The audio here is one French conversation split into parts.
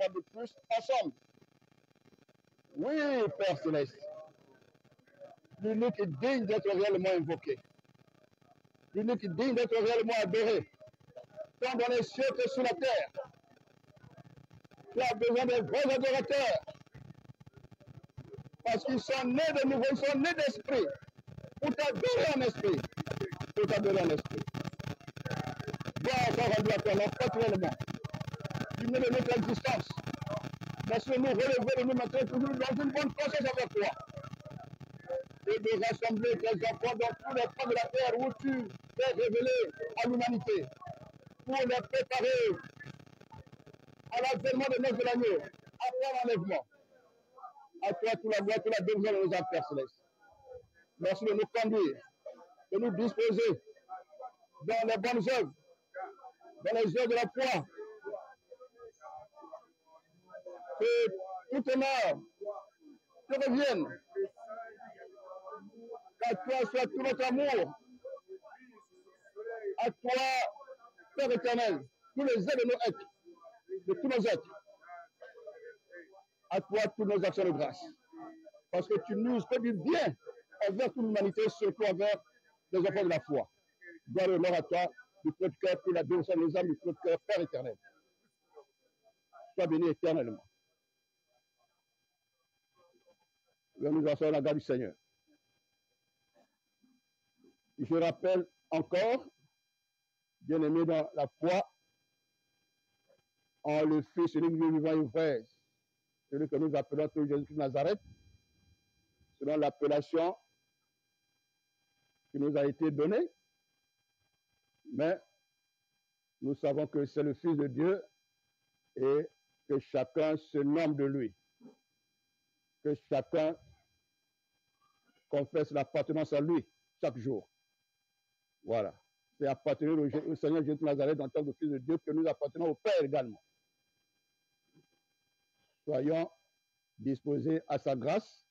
fois de plus ensemble. Oui, Père Céleste, l'unique est digne d'être réellement invoqué, l'unique est digne d'être réellement adoré, tant dans les cieux que sur la terre. Tu as besoin de vrais adorateurs, parce qu'ils sont nés de nouveau, ils sont nés d'esprit, pour t'adorer en esprit, pour t'adorer en esprit. Gloire soit rendue à toi, non, continuellement, du milieu de notre existence. Merci de nous relever, de nous mettre toujours dans une bonne conscience avec toi. Et de rassembler tes enfants dans tous les coins de la terre où tu t'es révélé à l'humanité, pour les préparer à l'avènement de notre l'agneau, après l'enlèvement. À toi, tout la gloire, toute la bénédiction de nos âmes, Père Céleste. Merci de nous conduire, de nous disposer dans les bonnes œuvres, dans les œuvres de la foi. Que tout honneur te revienne. Qu'à toi soit tout notre amour. À toi, Père éternel, tous les êtres de nos êtres, de tous nos êtres. À toi, toutes nos actions de grâce. Parce que tu nous fais du bien envers toute l'humanité, surtout envers les enfants de la foi. Gloire et honneur à toi, du cœur de cœur, pour la bénédiction de nos âmes, du cœur de cœur, Père éternel. Sois béni éternellement. Nous en sommes la garde du Seigneur. Je rappelle encore, bien-aimé dans la foi, en le Fils, celui que nous vivons et vrai, celui que nous appelons tout Jésus de Nazareth, selon l'appellation qui nous a été donnée, mais nous savons que c'est le Fils de Dieu et que chacun se nomme de lui, que chacun confesse l'appartenance à lui chaque jour. Voilà. C'est appartenir au Seigneur Jésus de Nazareth en tant que Fils de Dieu que nous appartenons au Père également. Soyons disposés à sa grâce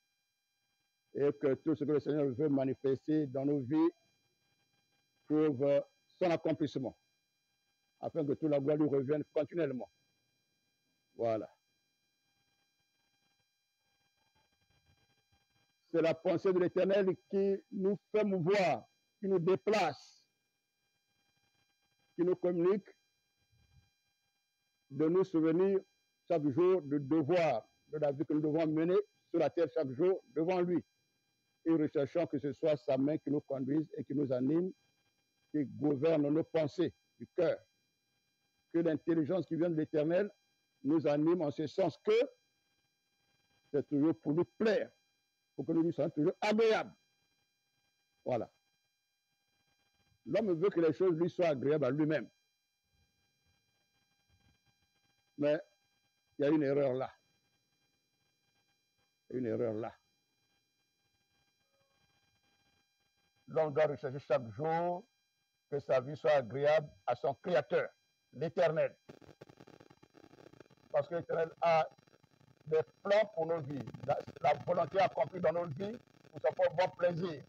et que tout ce que le Seigneur veut manifester dans nos vies trouve son accomplissement, afin que toute la gloire lui revienne continuellement. Voilà. C'est la pensée de l'Éternel qui nous fait mouvoir, qui nous déplace, qui nous communique de nous souvenir chaque jour du devoir, de la vie que nous devons mener sur la terre chaque jour devant lui. Et recherchons que ce soit sa main qui nous conduise et qui nous anime, qui gouverne nos pensées du cœur. Que l'intelligence qui vient de l'Éternel nous anime en ce sens que c'est toujours pour nous plaire, pour que nous lui soyons toujours agréables. Voilà. L'homme veut que les choses lui soient agréables à lui-même. Mais il y a une erreur là. Une erreur là. L'homme doit rechercher chaque jour que sa vie soit agréable à son Créateur, l'Éternel. Parce que l'Éternel a des plans pour nos vies, la volonté accomplie dans nos vies pour son propre bon plaisir,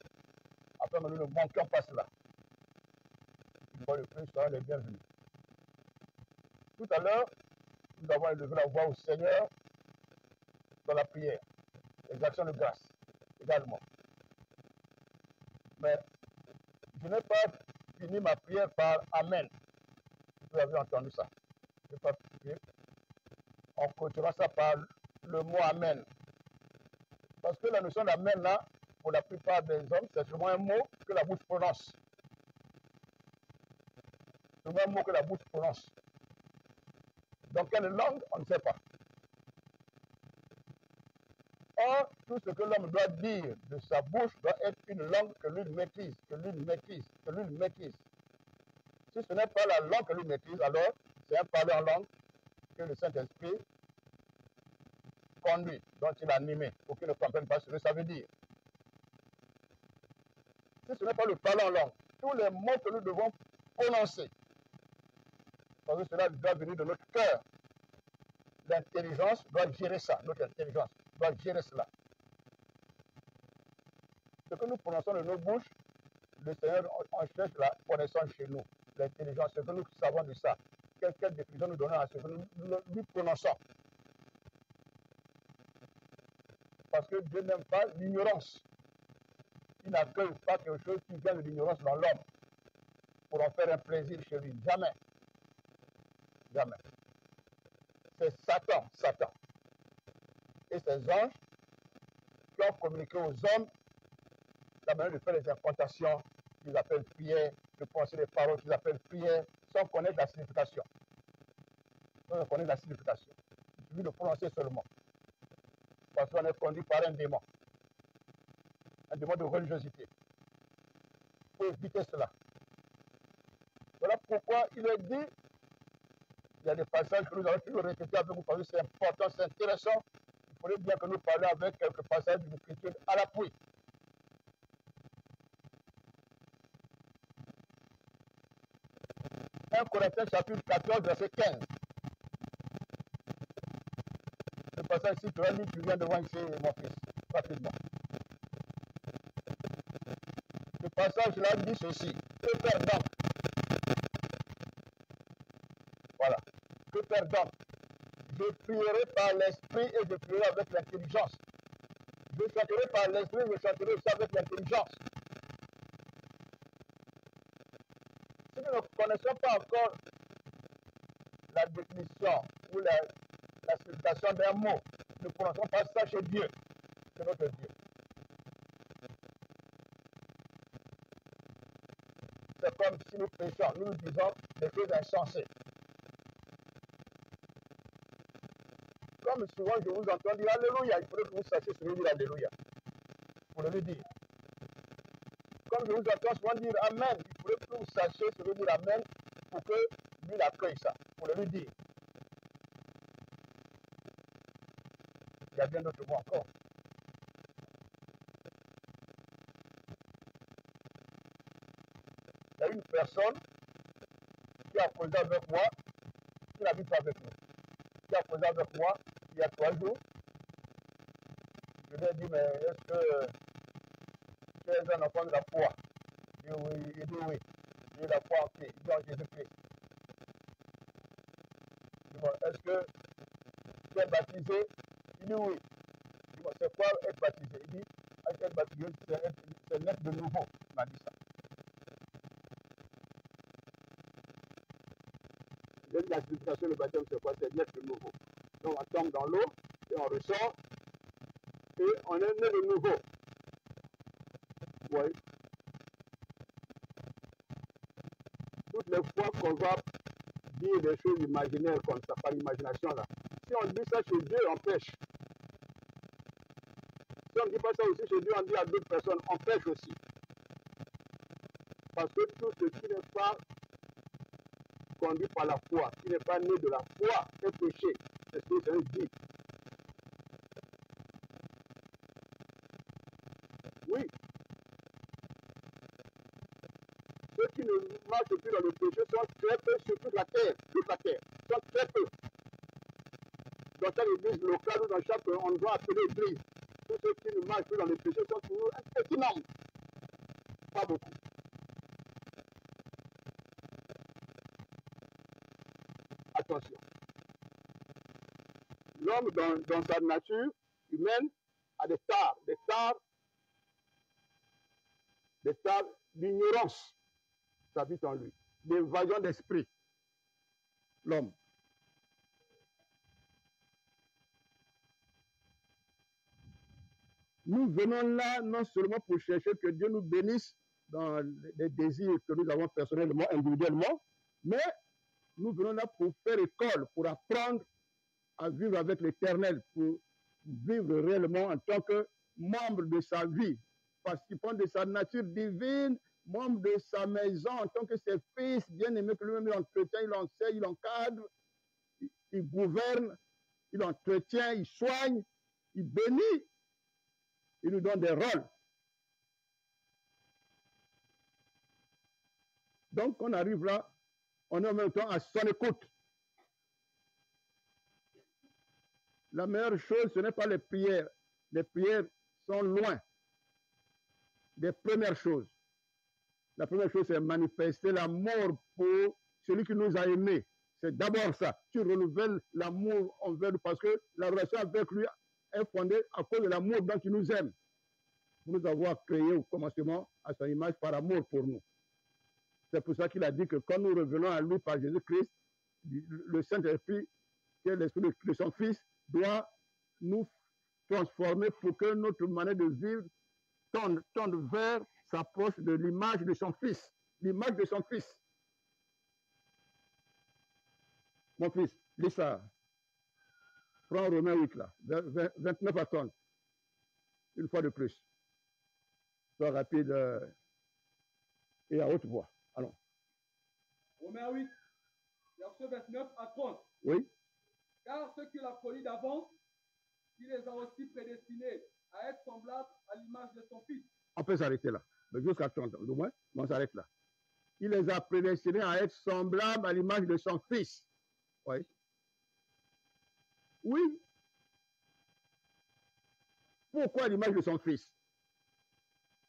afin que nous ne manquions pas cela. Une fois de plus, soyons les bienvenus. Tout à l'heure, nous avons élevé la voix au Seigneur dans la prière, les actions de grâce également. Mais je n'ai pas fini ma prière par Amen. Vous avez entendu ça. Je n'ai pas fini. On clôturera ça par le mot Amen. Parce que la notion d'Amen, là, pour la plupart des hommes, c'est seulement un mot que la bouche prononce. C'est seulement un mot que la bouche prononce. Dans quelle langue, on ne sait pas. Or, tout ce que l'homme doit dire de sa bouche doit être une langue que lui maîtrise, que lui maîtrise, que lui maîtrise. Si ce n'est pas la langue que lui maîtrise, alors c'est un parler en langue que le Saint-Esprit conduit, dont il est animé, pour qu'il ne comprenne pas ce que ça veut dire. Si ce n'est pas le parler en langue, tous les mots que nous devons prononcer, parce que cela doit venir de notre cœur. L'intelligence doit gérer ça, notre intelligence doit gérer cela. Ce que nous prononçons de nos bouches, le Seigneur, on cherche la connaissance chez nous, l'intelligence, ce que nous savons de ça. Quelle définition nous donnons à ce que nous prononçons. parce que Dieu n'aime pas l'ignorance. Il n'accueille pas quelque chose qui vient de l'ignorance dans l'homme pour en faire un plaisir chez lui. Jamais. Jamais. C'est Satan, Satan. Et ces anges qui ont communiqué aux hommes la manière de faire les incantations qu'ils appellent prière, de penser les paroles qu'ils appellent prière, sans connaître la signification. Sans connaître la signification. Il suffit de prononcer seulement. Parce qu'on est conduit par un démon de religiosité. Il faut éviter cela. Voilà pourquoi il est dit, il y a des passages que nous avons toujours répétés avec vous parce que c'est important, c'est intéressant. Il faudrait bien que nous parlions avec quelques passages de l'Écriture à l'appui. Corinthiens chapitre 14, verset 15. Le passage ici, tu viens de voir ici, mon fils, rapidement. Le passage là dit ceci. Que faire donc? Voilà. Que faire donc? Je prierai par l'esprit et je prierai avec l'intelligence. Je chanterai par l'esprit et je chanterai aussi avec l'intelligence. Si nous ne connaissons pas encore la définition ou la signification d'un mot, nous ne prononçons pas ça chez Dieu. C'est notre Dieu. C'est comme si nous péchons, nous disons des choses insensées. Comme souvent je vous entends dire Alléluia, il faudrait que vous sachiez ce que veut dire Alléluia. Pour le dire. Comme je vous entends souvent dire Amen, il faudrait que vous sachiez ce que veut dire Amen pour que lui accueille ça, pour le lui dire. Il y a bien d'autres mots encore. Il y a une personne qui a causé avec moi, qui n'habite pas avec nous, qui a causé avec moi il y a 3 jours. Je lui ai dit, mais est-ce que tu es un enfant de la foi? Il dit oui, il dit oui. J'ai la foi en qui? Il dit en Jésus-Christ. Bon, est-ce que tu es baptisé? Il dit oui. Bon, c'est quoi être baptisé? Il dit, être baptisé, c'est naître de nouveau. Il m'a dit ça. J'ai dit la signification du baptême, c'est quoi? C'est naître de nouveau. Donc on tombe dans l'eau et on ressort et on est né de nouveau. Oui. Toutes les fois qu'on va dire des choses imaginaires comme ça, par imagination là, si on dit ça chez Dieu, on pêche. Si on ne dit pas ça aussi chez Dieu, on dit à d'autres personnes, on pêche aussi. Parce que tout ce qui n'est pas conduit par la foi, qui n'est pas né de la foi, est péché. C'est ce que Jésus dit. Oui. Ceux qui ne marchent plus dans le péché sont très peu sur toute la terre, sont très peu. Dans chaque église locale ou dans chaque endroit appelé église, tous ceux qui ne marchent plus dans le péché sont toujours un petit nombre. Pas beaucoup. Attention. L'homme, dans sa nature humaine, a des tares d'ignorance. Ça habite en lui. D'évasion d'esprit. L'homme. Nous venons là non seulement pour chercher que Dieu nous bénisse dans les désirs que nous avons personnellement, individuellement, mais nous venons là pour faire école, pour apprendre à vivre avec l'Éternel, pour vivre réellement en tant que membre de sa vie, participant de sa nature divine, membre de sa maison, en tant que ses fils bien-aimés que lui-même il entretient, il enseigne, il encadre, il gouverne, il entretient, il soigne, il bénit, il nous donne des rôles. Donc, on arrive là, on est en même temps à son écoute. La meilleure chose, ce n'est pas les prières. Les prières sont loin des premières choses. La première chose, c'est manifester l'amour pour celui qui nous a aimés. C'est d'abord ça. Tu renouvelles l'amour envers lui parce que la relation avec lui est fondée à cause de l'amour dont il nous aime. Pour nous avoir créés au commencement à son image par amour pour nous. C'est pour ça qu'il a dit que quand nous revenons à lui par Jésus-Christ, le Saint-Esprit, qui est l'Esprit de son Fils, doit nous transformer pour que notre manière de vivre tende vers, s'approche de l'image de son Fils. L'image de son Fils. Mon fils, lis ça. Prends Romains 8 là, 29 à 30. Une fois de plus. Sois rapide et à haute voix. Allons. Romains 8, verset 29 à 30. Oui. Car ceux qu'il a connus d'avance, il les a aussi prédestinés à être semblables à l'image de son Fils. On peut s'arrêter là. Mais jusqu'à 30, au moins, on s'arrête là. Il les a prédestinés à être semblables à l'image de son Fils. Oui. Oui. Pourquoi l'image de son Fils?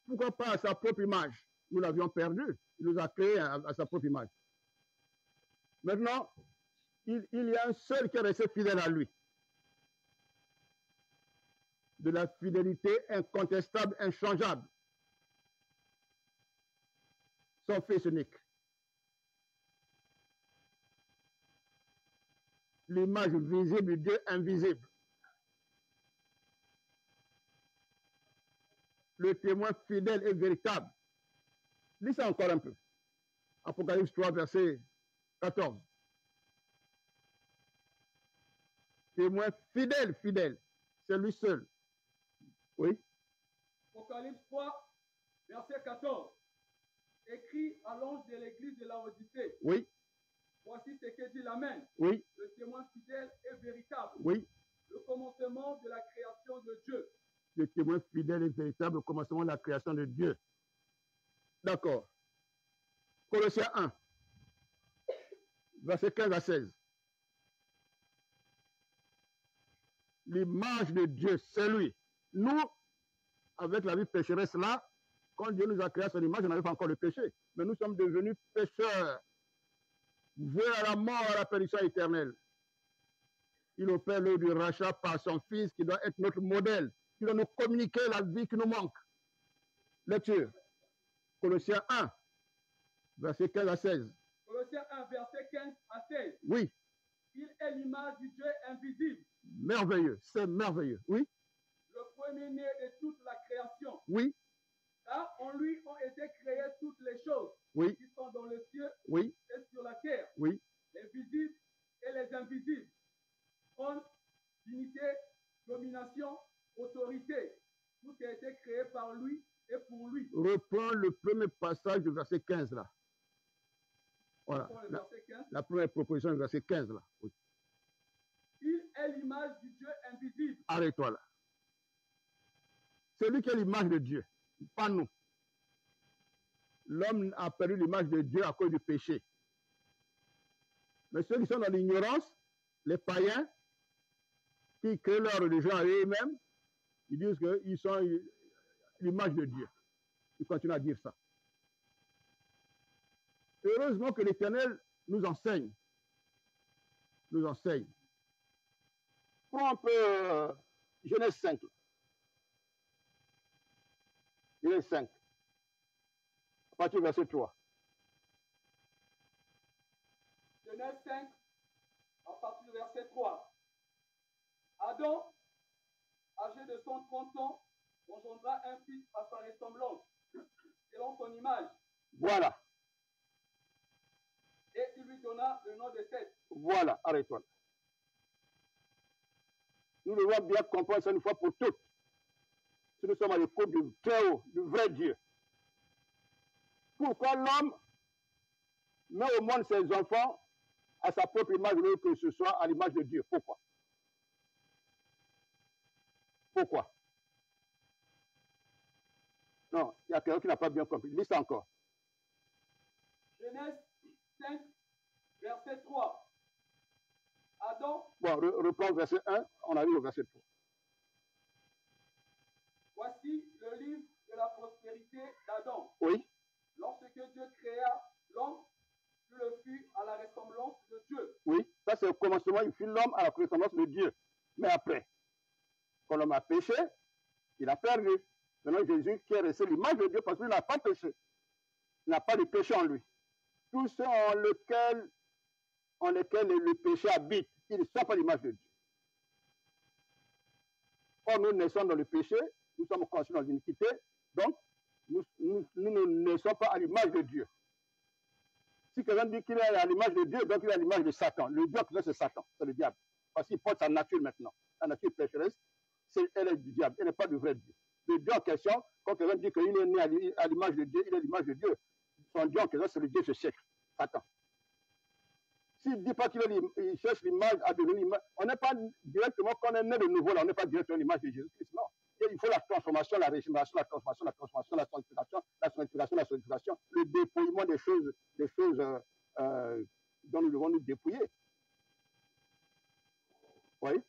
Pourquoi pas à sa propre image? Nous l'avions perdu. Il nous a créés à sa propre image. Maintenant, il y a un seul qui est resté fidèle à lui. De la fidélité incontestable, inchangeable. Son Fils unique. L'image visible du Dieu invisible. Le témoin fidèle et véritable. Lis ça encore un peu. Apocalypse 3, verset 14. Témoin fidèle, fidèle. C'est lui seul. Oui. Apocalypse 3, verset 14. Écrit à l'ange de l'église de Laodicée. Oui. Voici ce que dit l'Amen. Oui. Le témoin fidèle et véritable. Oui. Le commencement de la création de Dieu. Le témoin fidèle et véritable au commencement de la création de Dieu. D'accord. Colossiens 1, verset 15 à 16. L'image de Dieu, c'est lui. Nous, avec la vie pécheresse là, quand Dieu nous a créé à son image, on n'avait pas encore le péché. Mais nous sommes devenus pécheurs, voués à la mort, à la perdition éternelle. Il opère l'œuvre du rachat par son Fils qui doit être notre modèle, qui doit nous communiquer la vie qui nous manque. Lecture. Colossiens 1, verset 15 à 16. Colossiens 1, verset 15 à 16. Oui. Il est l'image du Dieu invisible. Merveilleux, c'est merveilleux. Oui. Le premier-né de toute la création. Oui. Car en lui ont été créées toutes les choses. Oui. Qui sont dans le ciel. Oui. Et sur la terre. Oui. Les visibles et les invisibles. Trône, dignité, domination, autorité. Tout a été créé par lui et pour lui. Reprends le premier passage du verset 15 là. Voilà. La première proposition du verset 15 là. Oui. Il est l'image du Dieu invisible. Arrête-toi là. C'est lui qui est l'image de Dieu, pas nous. L'homme a perdu l'image de Dieu à cause du péché. Mais ceux qui sont dans l'ignorance, les païens, qui créent leur religion à eux-mêmes, ils disent qu'ils sont l'image de Dieu. Ils continuent à dire ça. Heureusement que l'Éternel nous enseigne. Nous enseigne. Prends un peu Genèse 5. Genèse 5. À partir du verset 3. Genèse 5, à partir du verset 3. Adam, âgé de 130 ans, engendra un fils à sa ressemblance, selon son image. Voilà. Et il lui donna le nom de Seth. Voilà, arrête-toi. Nous devons bien comprendre ça une fois pour toutes. Si nous sommes à l'écoute du Très-Haut, du vrai Dieu. Pourquoi l'homme met au monde ses enfants à sa propre image, au que ce soit à l'image de Dieu? Pourquoi? Pourquoi? Non, il y a quelqu'un qui n'a pas bien compris. Lis ça encore. Genèse 5, verset 3. Adam. Bon, reprends le verset 1, on arrive au verset 3. Voici le livre de la prospérité d'Adam. Oui. Lorsque Dieu créa l'homme, il le fut à la ressemblance de Dieu. Oui, ça c'est au commencement, il fit l'homme à la ressemblance de Dieu. Mais après, Quand l'homme a péché, il a perdu. Maintenant, Jésus qui est resté l'image de Dieu parce qu'il n'a pas péché. Il n'a pas de péché en lui. Tous ceux en lesquels le péché habite, ils ne sont pas l'image de Dieu. Or, nous naissons dans le péché, nous sommes conçus dans l'iniquité, donc nous ne naissons pas à l'image de Dieu. Si quelqu'un dit qu'il est à l'image de Dieu, donc il est à l'image de Satan. Le Dieu, c'est Satan, c'est le diable. Parce qu'il porte sa nature maintenant. La nature pécheresse, elle est du diable, elle n'est pas du vrai Dieu. Le Dieu en question, quand quelqu'un dit qu'il est né à l'image de Dieu, il est l'image de Dieu. Son Dieu en question, c'est le Dieu de ce siècle, Satan. S'il ne dit pas qu'il cherche l'image à devenir l'image, on n'est pas directement, quand on est né de nouveau, là, on n'est pas directement l'image de Jésus-Christ, non. Il faut la transformation, la régénération, la transformation, la sanctification, le dépouillement des choses dont nous devons nous dépouiller. Oui.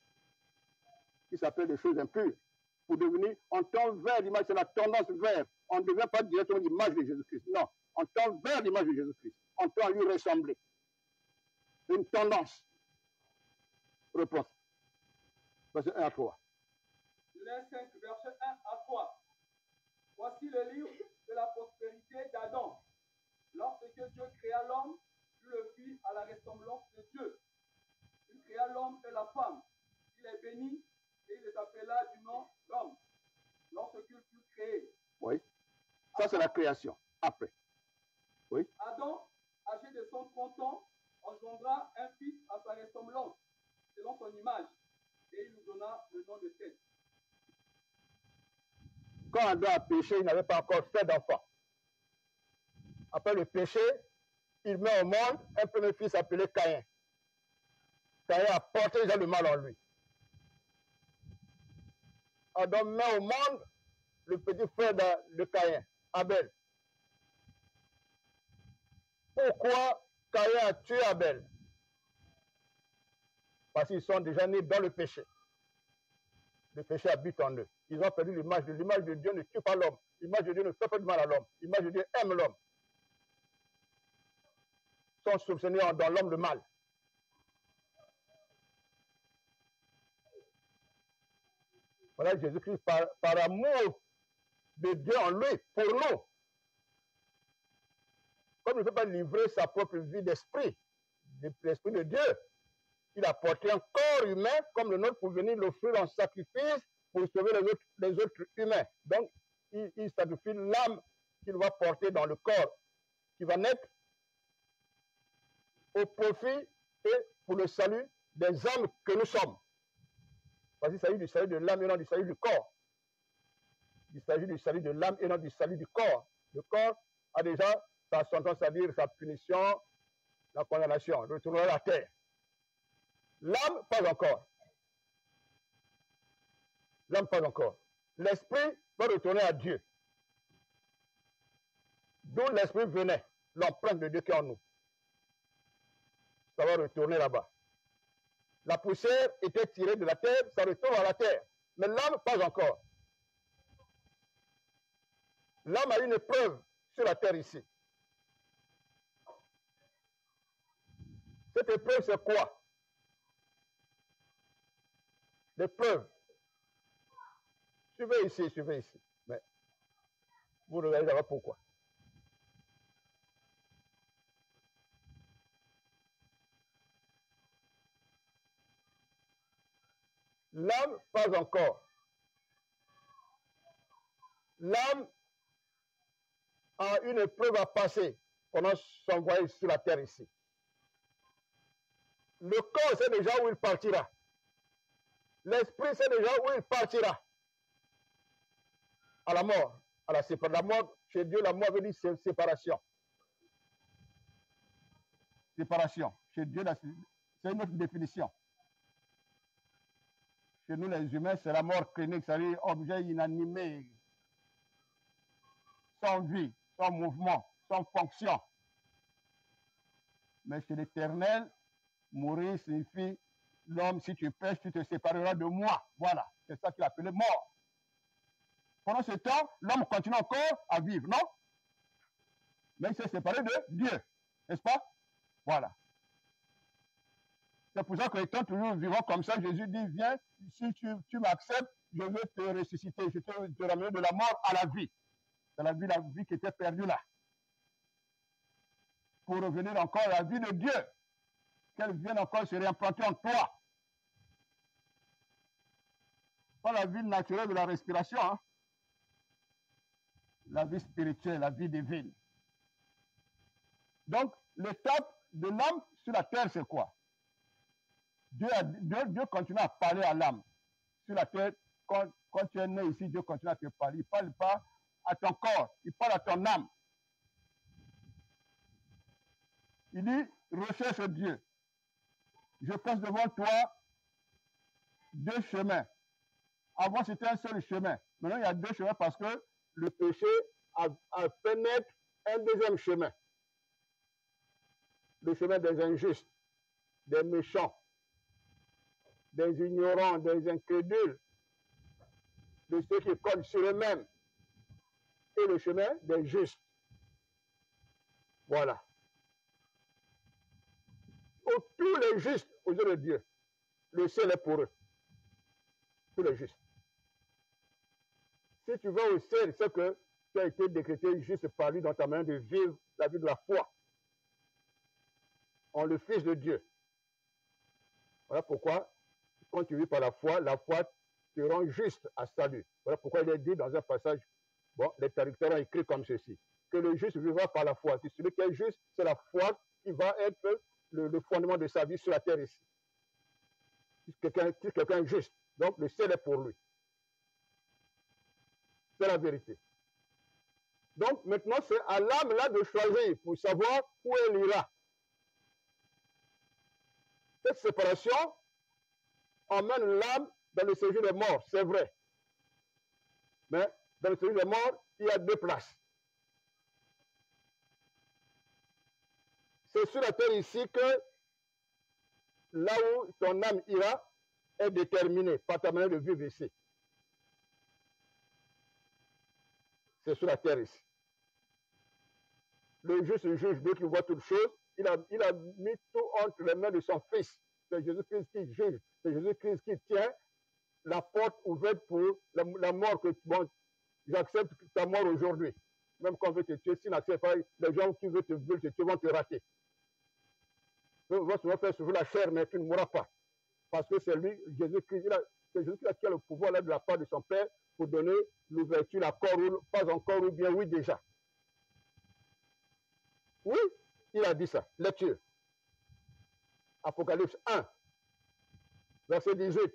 Qui s'appelle des choses impures. Pour devenir, on tend vers l'image, c'est la tendance vers. On ne devient pas directement l'image de Jésus-Christ. Non, on tend vers l'image de Jésus-Christ. On tend à lui ressembler. C'est une tendance. Réponse. Verset 1 à 3. Genèse 5, verset 1 à 3. Voici le livre de la prospérité d'Adam. Lorsque Dieu créa l'homme, il le fit à la ressemblance de Dieu. Il créa l'homme et la femme. Il les bénit et il les appela du nom l'homme. Lorsqu'il fut créé. Oui. Ça, c'est la création. Après. Oui. Adam, âgé de 130 ans, engendra un fils à sa ressemblance, selon son image, et il lui donna le nom de Seth. Quand Adam a péché, il n'avait pas encore fait d'enfant. Après le péché, il met au monde un premier fils appelé Caïn. Caïn a porté déjà le mal en lui. Adam met au monde le petit frère de Caïn, Abel. Pourquoi Caïn a tué Abel? Parce qu'ils sont déjà nés dans le péché. Le péché habite en eux. Ils ont perdu l'image de Dieu. L'image de Dieu ne tue pas l'homme. L'image de Dieu ne fait pas de mal à l'homme. L'image de Dieu aime l'homme. Ils sont soupçonnés dans l'homme le mal. Voilà Jésus-Christ par amour de Dieu en lui, pour nous. Comme il ne peut pas livrer sa propre vie d'esprit, l'esprit de Dieu, il a porté un corps humain comme le nôtre pour venir l'offrir en sacrifice pour sauver les autres humains. Donc, il sacrifie l'âme qu'il va porter dans le corps, qui va naître au profit et pour le salut des âmes que nous sommes. Parce qu'il s'agit du salut de l'âme et non du salut du corps. Il s'agit du salut de l'âme et non du salut du corps. Le corps a déjà sa sentence, c'est-à-dire sa punition, la condamnation, retourner à la terre. L'âme, pas encore. L'âme, pas encore. L'esprit va retourner à Dieu. D'où l'esprit venait, l'empreinte de Dieu qui est en nous. Ça va retourner là-bas. La poussière était tirée de la terre, ça retourne à la terre. Mais l'âme, pas encore. L'âme a une épreuve sur la terre ici. Cette épreuve, c'est quoi? L'épreuve. Suivez ici. Mais vous regardez d'abord pourquoi. L'âme, pas encore. L'âme a une épreuve à passer pendant son voyage sur la terre ici. Le corps sait déjà où il partira. L'esprit sait déjà où il partira. À la mort, à la séparation. La mort, chez Dieu, la mort veut dire séparation. Séparation. Chez Dieu, c'est une autre définition. Chez nous, les humains, c'est la mort clinique, c'est-à-dire objet inanimé, sans vie, sans mouvement, sans fonction. Mais chez l'Éternel, mourir signifie l'homme, si tu pèches, tu te sépareras de moi. Voilà, c'est ça qu'il appelait mort. Pendant ce temps, l'homme continue encore à vivre, non? Mais il s'est séparé de Dieu, n'est-ce pas? Voilà. C'est pour ça que étant toujours vivant comme ça, Jésus dit, viens, si tu m'acceptes, je vais te ressusciter, je vais te ramener de la mort à la vie. De la vie qui était perdue là. Pour revenir encore à la vie de Dieu. Qu'elle vienne encore se réimplanter en toi. Pas la vie naturelle de la respiration, hein. La vie spirituelle, la vie divine. Donc, l'étape de l'âme sur la terre, c'est quoi? Dieu continue à parler à l'âme. Sur la terre, quand tu es né ici, Dieu continue à te parler. Il ne parle pas à ton corps, il parle à ton âme. Il dit, recherche Dieu. Je passe devant toi 2 chemins. Avant, c'était un seul chemin. Maintenant, il y a 2 chemins parce que le péché a fait naître un 2e chemin. Le chemin des injustes, des méchants, des ignorants, des incrédules, de ceux qui comptent sur eux-mêmes. Et le chemin des justes. Voilà. Tous les justes aux yeux de Dieu, le ciel est pour eux. Tous les justes. Si tu vas au ciel, c'est que tu as été décrété juste par lui dans ta manière de vivre la vie de la foi. En le Fils de Dieu. Voilà pourquoi, quand tu vis par la foi te rend juste à salut. Voilà pourquoi il est dit dans un passage, bon, les traducteurs ont écrit comme ceci, que le juste vivra par la foi. C'est celui qui est juste, c'est la foi qui va être le fondement de sa vie sur la terre ici. Si quelqu'un est juste, donc le ciel est pour lui. C'est la vérité. Donc maintenant, c'est à l'âme là de choisir pour savoir où elle ira. Cette séparation emmène l'âme dans le séjour des morts, c'est vrai. Mais dans le séjour des morts, il y a 2 places. C'est sur la terre ici que là où ton âme ira est déterminée par ta manière de vivre ici. C'est sur la terre ici. Le juste juge, Dieu qui voit toutes choses, il a mis tout entre les mains de son Fils. C'est Jésus-Christ qui juge. C'est Jésus-Christ qui tient la porte ouverte pour la mort que, bon, j'accepte ta mort aujourd'hui. Même quand on veut te tuer, si n'accepte pas, les gens qui veulent te tuer vont te rater. Ils vont se faire sur la chair, mais tu ne mourras pas. Parce que c'est lui, Jésus-Christ, c'est Jésus-Christ qui a le pouvoir là de la part de son Père pour donner l'ouverture, l'accord ou pas encore, ou bien oui déjà. Oui, il a dit ça. Lecture. Apocalypse 1, verset 18. Il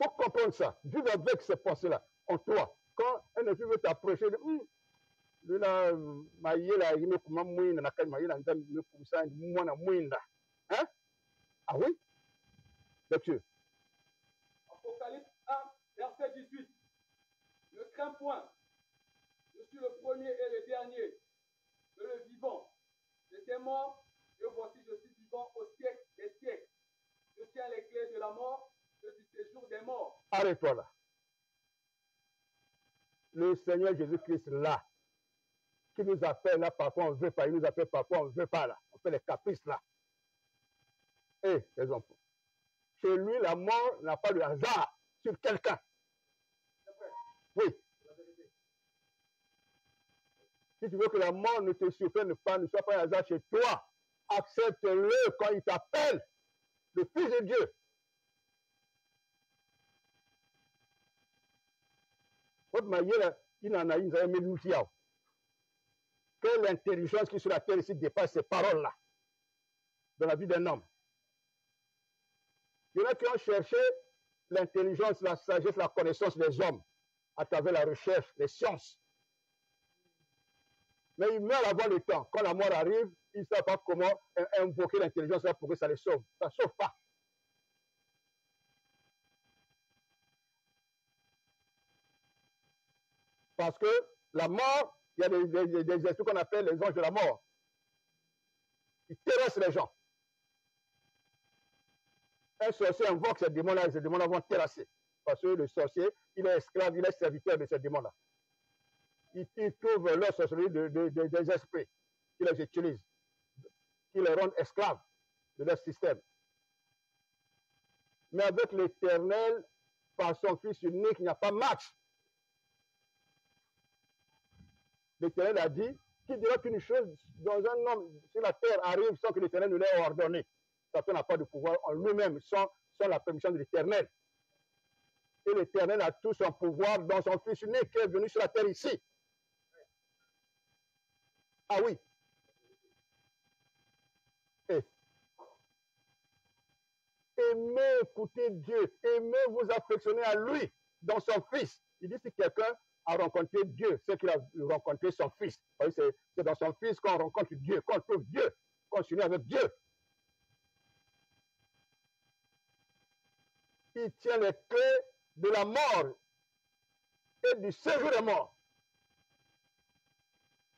faut comprendre ça. Vivre avec ces pensées-là en toi. Quand un enfant veut t'approcher, lui là, hein? Ah oui? Lecture. Apocalypse 1, verset 18. Ne crains point. Je suis le premier et le dernier, le vivant. J'étais mort, et voici je suis vivant au siècle des siècles. Je tiens les clés de la mort et du séjour des morts. Arrête-toi là. Le Seigneur Jésus-Christ là, qui nous appelle là, parfois on ne veut pas, il nous appelle parfois on ne veut pas là. On fait les caprices là. Et les enfants. Chez lui, la mort n'a pas de hasard sur quelqu'un. Oui. Si tu veux que la mort ne te surprenne pas, ne soit pas un hasard chez toi, accepte-le quand il t'appelle, le Fils de Dieu. Quelle intelligence qui sur la terre ici dépasse ces paroles-là, dans la vie d'un homme. Il y en a qui ont cherché l'intelligence, la sagesse, la connaissance des hommes à travers la recherche, les sciences. Mais ils meurent avant le temps. Quand la mort arrive, ils ne savent pas comment invoquer l'intelligence pour que ça les sauve. Ça ne sauve pas. Parce que la mort, il y a des esprits qu'on appelle les anges de la mort. Ils terrassent les gens. Un sorcier invoque ces démons-là, et ces démons-là vont terrasser. Parce que le sorcier, il est esclave, il est serviteur de ces démons-là. Il trouve leur sorcellerie des esprits. qui les utilisent, qui les rendent esclaves de leur système. Mais avec l'Éternel, par son Fils unique, il n'y a pas match. L'Éternel a dit, qui dira qu'une chose dans un homme sur la terre arrive sans que l'Éternel ne l'ait ordonné. Satan n'a pas de pouvoir en lui-même sans la permission de l'Éternel. Et l'Éternel a tout son pouvoir dans son Fils unique qui est venu sur la terre ici. Ah oui. Et aimez écouter Dieu, aimez vous affectionner à lui dans son Fils. Il dit si quelqu'un a rencontré Dieu, c'est qu'il a rencontré son Fils. C'est dans son Fils qu'on rencontre Dieu, qu'on trouve Dieu, qu'on s'unit avec Dieu. Il tient les clés de la mort et du séjour des morts,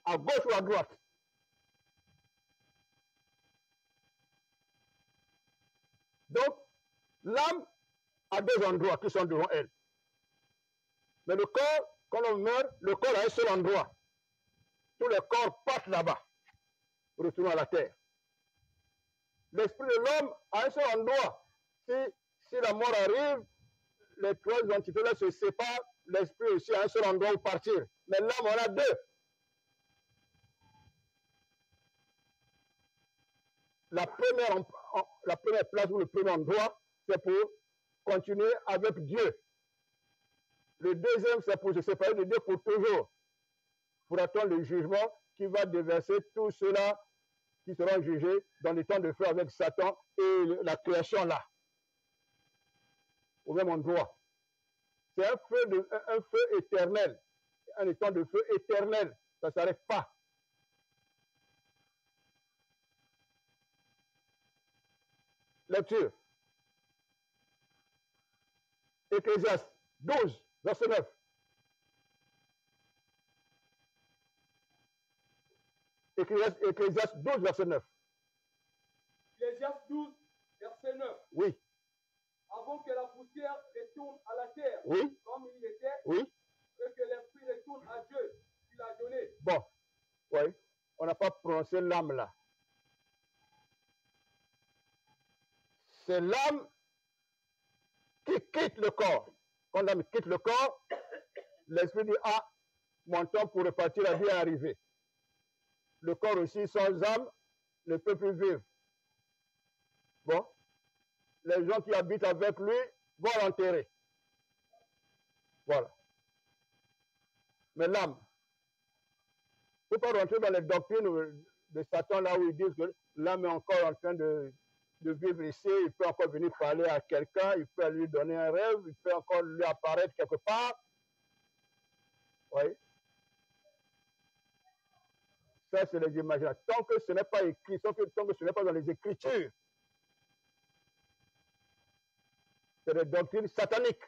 à gauche ou à droite. Donc, l'âme a deux endroits qui sont devant elle. Mais le corps, quand on meurt, le corps a un seul endroit. Tous les corps partent là-bas, retournant à la terre. L'esprit de l'homme a un seul endroit. Si la mort arrive, les trois entités-là se séparent, l'esprit aussi a un seul endroit où partir. Mais l'âme en a deux. La première place ou le premier endroit, c'est pour continuer avec Dieu. Le deuxième, c'est pour se séparer de Dieu pour toujours, pour attendre le jugement qui va déverser tous ceux-là qui seront jugés dans les temps de feu avec Satan et la création là, au même endroit. C'est un feu éternel, un temps de feu éternel, ça ne s'arrête pas. Lecture. Ecclésiaste 12, verset 9. Ecclésiaste 12, verset 9. Ecclésiaste 12, verset 9. Oui. Avant que la poussière retourne à la terre, oui. Comme il était, oui. Et que l'esprit retourne à Dieu, qu'il a donné. Bon, oui, on n'a pas prononcé l'âme là. C'est l'âme qui quitte le corps. Quand l'âme quitte le corps, l'esprit dit, ah, mon temps pour repartir à vie est arrivé. Le corps aussi, sans âme, ne peut plus vivre. Bon, les gens qui habitent avec lui vont l'enterrer. Voilà. Mais l'âme, il ne faut pas rentrer dans les doctrines de Satan là où ils disent que l'âme est encore en train de vivre ici, il peut encore venir parler à quelqu'un, il peut lui donner un rêve, il peut encore lui apparaître quelque part. Oui. Ça, c'est les imaginations. Tant que ce n'est pas écrit, tant que ce n'est pas dans les Écritures, c'est des doctrines sataniques.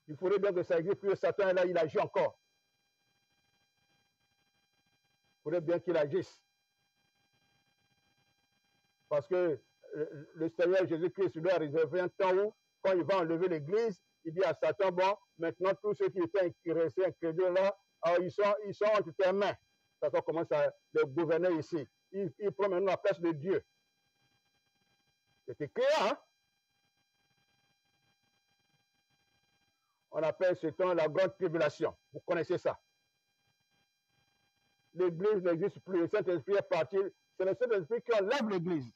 Il faudrait bien que ça existe, puis Satan est là, il agit encore. Il faudrait bien qu'il agisse. Parce que le Seigneur Jésus-Christ lui a réservé un temps où, quand il va enlever l'Église, il dit à Satan, bon, maintenant tous ceux qui étaient restés incrédules là, alors ils sont entre tes mains. Satan commence à les gouverner ici. Il prend maintenant la place de Dieu. C'est écrit, hein? On appelle ce temps la grande tribulation. Vous connaissez ça. L'Église n'existe plus. Le Saint-Esprit est parti. C'est le Saint-Esprit qui enlève l'Église.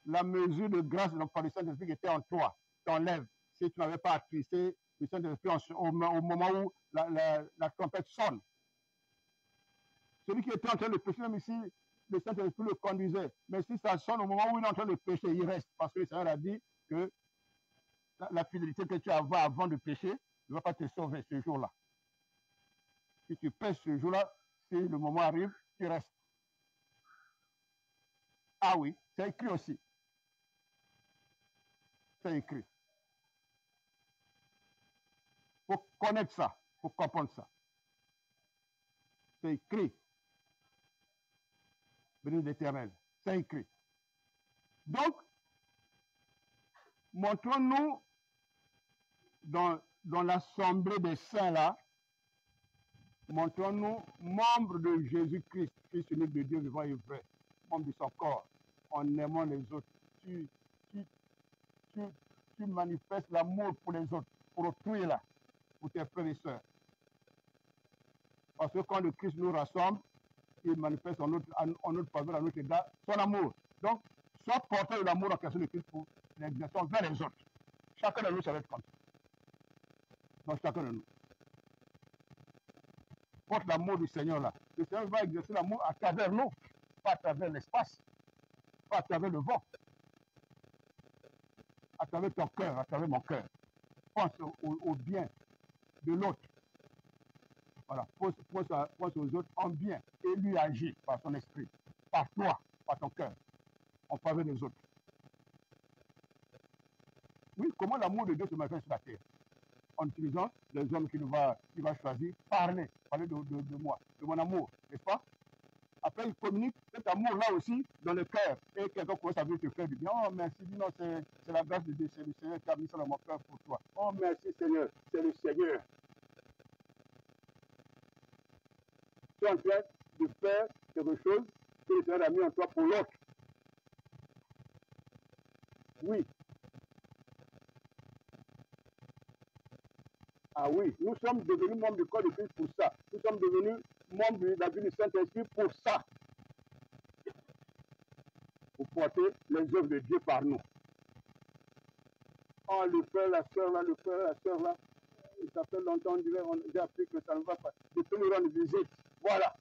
La mesure de grâce par le Saint-Esprit qui était en toi t'enlève. Si tu n'avais pas attristé le Saint-Esprit au moment où la trompette sonne. Celui qui était en train de pécher, même ici, le Saint-Esprit le conduisait. Mais si ça sonne au moment où il est en train de pécher, il reste. Parce que le Seigneur a dit que la fidélité que tu avais avant de pécher ne va pas te sauver ce jour-là. Si tu pèches ce jour-là, si le moment arrive, tu restes. Ah oui, c'est écrit aussi. C'est écrit. Il faut connaître ça, il faut comprendre ça. C'est écrit. Béni l'Éternel. C'est écrit. Donc, montrons-nous dans l'assemblée des saints là, Montrons-nous membres de Jésus-Christ, Fils unique de Dieu vivant et vrai, membres de son corps, en aimant les autres. Tu manifestes l'amour pour les autres, pour autrui là, pour tes frères et sœurs. Parce que quand le Christ nous rassemble, il manifeste en notre faveur, à notre égard, son amour. Donc, sois porteur de l'amour en question de Christ pour l'exercice vers les autres. Chacun de nous, ça va être comme ça. Donc, chacun de nous. Porte l'amour du Seigneur là. Le Seigneur va exercer l'amour à travers nous, pas à travers l'espace, pas à travers le vent, à travers ton cœur, à travers mon cœur. Pense au bien de l'autre. Voilà, pense aux autres en bien et lui agit par son esprit, par toi, par ton cœur, en faveur des autres. Oui, comment l'amour de Dieu se manifeste sur la terre? En utilisant les hommes qu'il va choisir, parler de moi, de mon amour, n'est-ce pas? Après, il communique cet amour-là aussi dans le cœur. Et quelqu'un commence à venir te faire du bien. Oh, merci, non, c'est la grâce de Dieu, c'est le Seigneur qui a mis ça dans mon cœur pour toi. Oh, merci Seigneur, c'est le Seigneur. Tu es en train de faire quelque chose que le Seigneur a mis en toi pour l'autre. Oui. Ah oui, nous sommes devenus membres du corps de Christ pour ça. Nous sommes devenus membres de la vie du Saint-Esprit pour ça. Pour porter les œuvres de Dieu par nous. Oh, le frère, la soeur là, ça fait longtemps, j'ai appris que ça ne va pas. Je peux nous rendre visite. Voilà.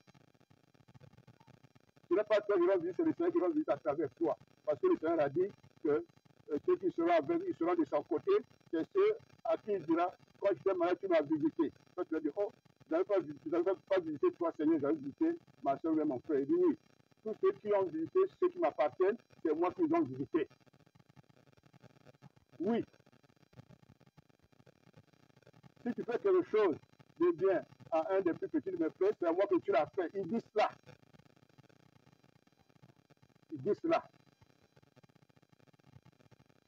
Ce n'est pas toi qui rends visite, c'est le Seigneur qui rend visite à travers toi. Parce que le Seigneur a dit que ceux qui seront avec, ils seront de son côté, c'est ceux à qui il dira, quand je t'ai malade, tu m'as visité. Toi, tu vas dire, oh, tu n'avais pas visité toi, Seigneur, j'avais visité ma soeur et mon frère. Il dit oui. Tous ceux qui ont visité, ceux qui m'appartiennent, c'est moi qui les ont visités. Oui. Si tu fais quelque chose de bien à un des plus petits de mes frères, c'est à moi que tu l'as fait. Il dit cela. Il dit cela.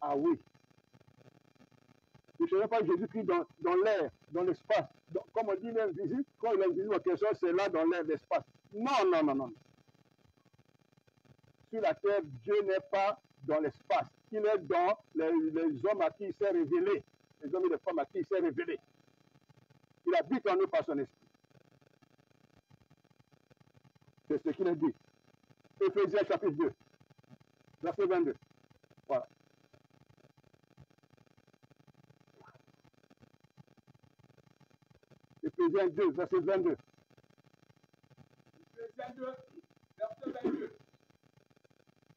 Ah oui. Ne cherchez pas Jésus-Christ dans l'air, dans l'espace. Comme on dit, il est invisible. Quand il est invisible, en quelque sorte, c'est là dans l'air, l'espace. Non. Sur la terre, Dieu n'est pas dans l'espace. Il est dans les hommes à qui il s'est révélé. Les hommes et les femmes à qui il s'est révélé. Il habite en eux par son esprit. C'est ce qu'il a dit. Éphésiens chapitre 2, verset 22. Voilà. Éphésiens 2, verset 22. Éphésiens 2, verset 22.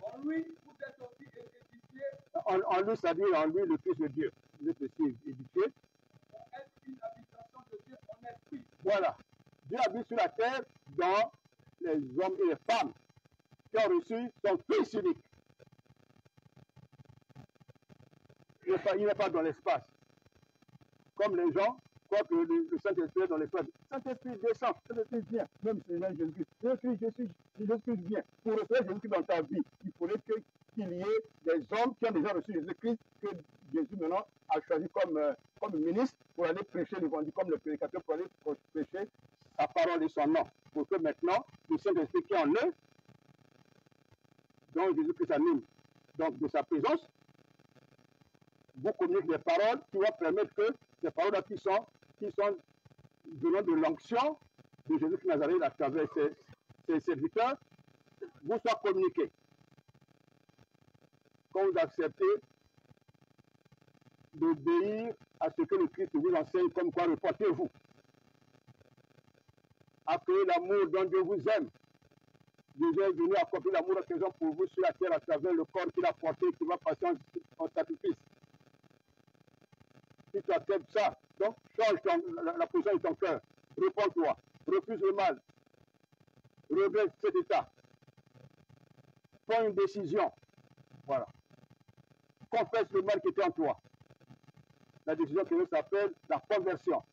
En lui, vous êtes aussi édifiés. En lui, c'est-à-dire en lui, le Fils de Dieu. Vous êtes aussi édifiés. Pour être une habitation de Dieu en esprit. Voilà. Dieu habite sur la terre dans les hommes et les femmes qui ont reçu son Fils unique. Il n'est pas dans l'espace. Comme les gens croient que le Saint-Esprit est dans l'espace. Le Saint-Esprit descend, le Saint-Esprit vient, même si c'est Jésus-Christ. Jésus-Christ vient. Pour recevoir Jésus-Christ dans ta vie, il faudrait qu'il y ait des hommes qui ont déjà reçu Jésus-Christ, que Jésus maintenant a choisi comme ministre pour aller prêcher l'évangile, comme le prédicateur pour aller prêcher sa parole et son nom. Pour que maintenant, le Saint-Esprit qui est en eux, dont Jésus-Christ anime, donc de sa présence, vous communiquez des paroles qui vont permettre que ces paroles-là qui sont venant de l'onction de Jésus-Christ Nazareth à travers ses serviteurs, vous soient communiqués. Quand vous acceptez d'obéir à ce que le Christ vous enseigne, comme quoi reportez-vous. Accueillez l'amour dont Dieu vous aime. Jésus est venu accomplir l'amour occasion pour vous sur la terre à travers le corps qu'il a porté, qui va passer en sacrifice. Si tu acceptes ça, donc change la position de ton cœur. Réponds-toi. Refuse le mal. Regrette cet état. Prends une décision. Voilà. Confesse le mal qui était en toi. La décision que nous s'appelle la conversion.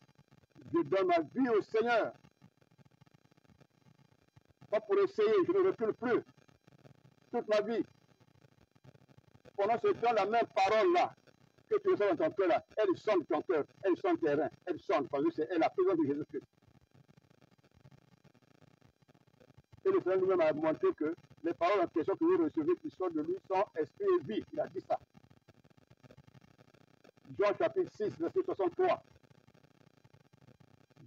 Je donne ma vie au Seigneur. Pas pour essayer, je ne recule plus. Toute ma vie. Pendant ce temps, la même parole là, que tu reçois dans ton cœur là, elle sonne ton cœur, elle sonne tes reins, elle sonne parce que c'est la présence de Jésus-Christ. Et le Seigneur lui-même a montré que les paroles en question que vous recevez qui sont de lui sont esprit et vie. Il a dit ça. Jean chapitre 6, verset 63.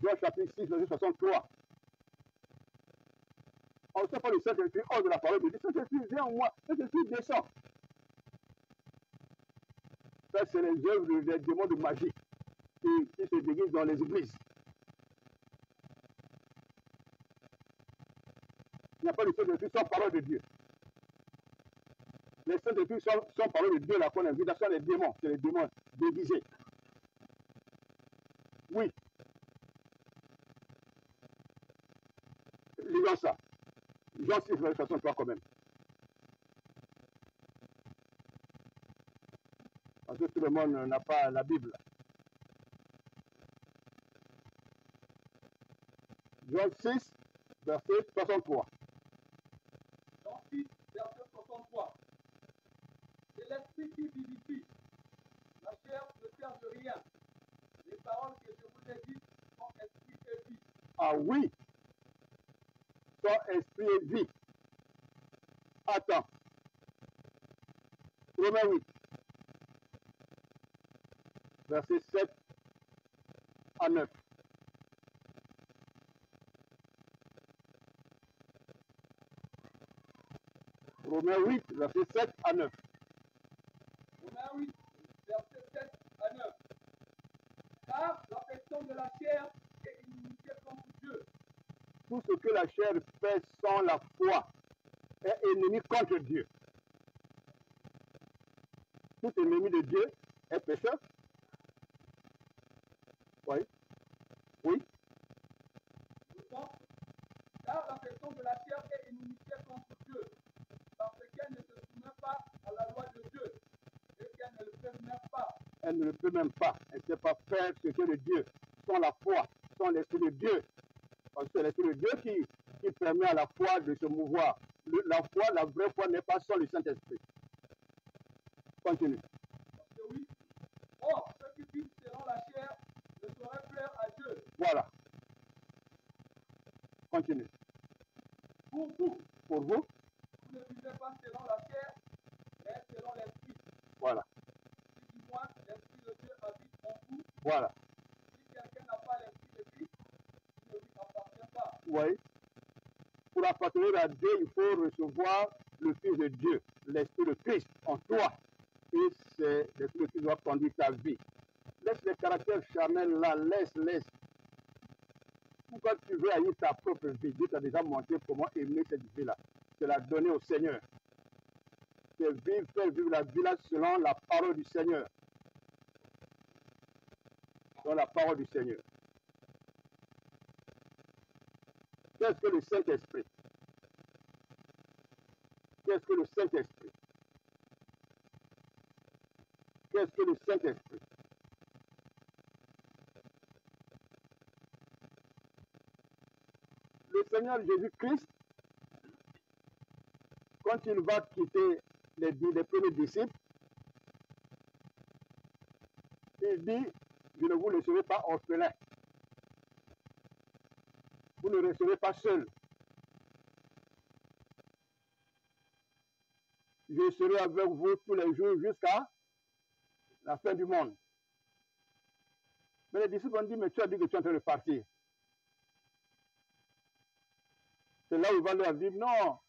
Jean chapitre 6, verset 63. On ne sait pas le Saint-Esprit hors de la parole de Dieu. Saint-Esprit vient en moi. Saint-Esprit descend. Ça, c'est les œuvres des démons de magie qui se déguisent dans les églises. Il n'y a pas de Saint-Esprit sans parole de Dieu. Les Saint-Esprit sans parole de Dieu, là, qu'on invite, sont les démons. C'est les démons déguisés. Oui. Lisons ça. Jean 6, verset 63 quand même. Parce que tout le monde n'a pas la Bible. Jean 6, verset 63. Jean 6, verset 63. C'est l'esprit qui vivifie. La chair ne sert de rien. Les paroles que je vous ai dites sont esprit et vie. Ah oui, sont esprit et vie. Attends. Romains 8, verset 7 à 9. Romains 8, verset 7 à 9. Romains 8, verset 7 à 9. Car l'affection de la chair est inimitié contre Dieu. Tout ce que la chair fait sans la foi est ennemi contre Dieu. Tout ennemi de Dieu est pécheur. Oui. Oui. Car l'affection de la chair est inimitié contre Dieu, parce qu'elle ne se soumet pas à la loi de Dieu, et qu'elle ne le fait même pas. Elle ne le peut même pas. Elle ne sait pas faire ce que le Dieu, sans la foi, sans l'Esprit de Dieu. Parce que c'est l'Esprit de Dieu qui permet à la foi de se mouvoir. La foi, la vraie foi n'est pas sans le Saint-Esprit. Continue. Parce que oui. Or, ceux qui vivent selon la chair ne sauraient plaire à Dieu. Voilà. Continue. Pour vous, Pour vous, vous ne vivez pas selon la chair, mais selon l'esprit. voilà. Si du moins l'esprit de Dieu habite en vous, Voilà. si quelqu'un n'a pas l'esprit de Christ, il ne lui appartient pas. Oui. Pour appartenir à Dieu, il faut recevoir le Fils de Dieu, l'Esprit de Christ en toi. Et c'est l'Esprit qui doit conduire ta vie. Laisse les caractères charnels là, laisse. Pourquoi tu veux haïr ta propre vie? Dieu t'a déjà montré comment aimer cette vie-là. C'est la donner au Seigneur. C'est faire vivre la vie-là selon la parole du Seigneur. Selon la parole du Seigneur. Qu'est-ce que le Saint-Esprit? Qu'est-ce que le Saint-Esprit? Qu'est-ce que le Saint-Esprit? Le Seigneur Jésus-Christ, quand il va quitter les premiers disciples, il dit, je ne vous laisserai pas orphelins. Vous ne resterez pas seul. Je serai avec vous tous les jours jusqu'à la fin du monde. Mais les disciples ont dit, mais tu as dit que tu es en train de partir. C'est là où il va leur dire, non,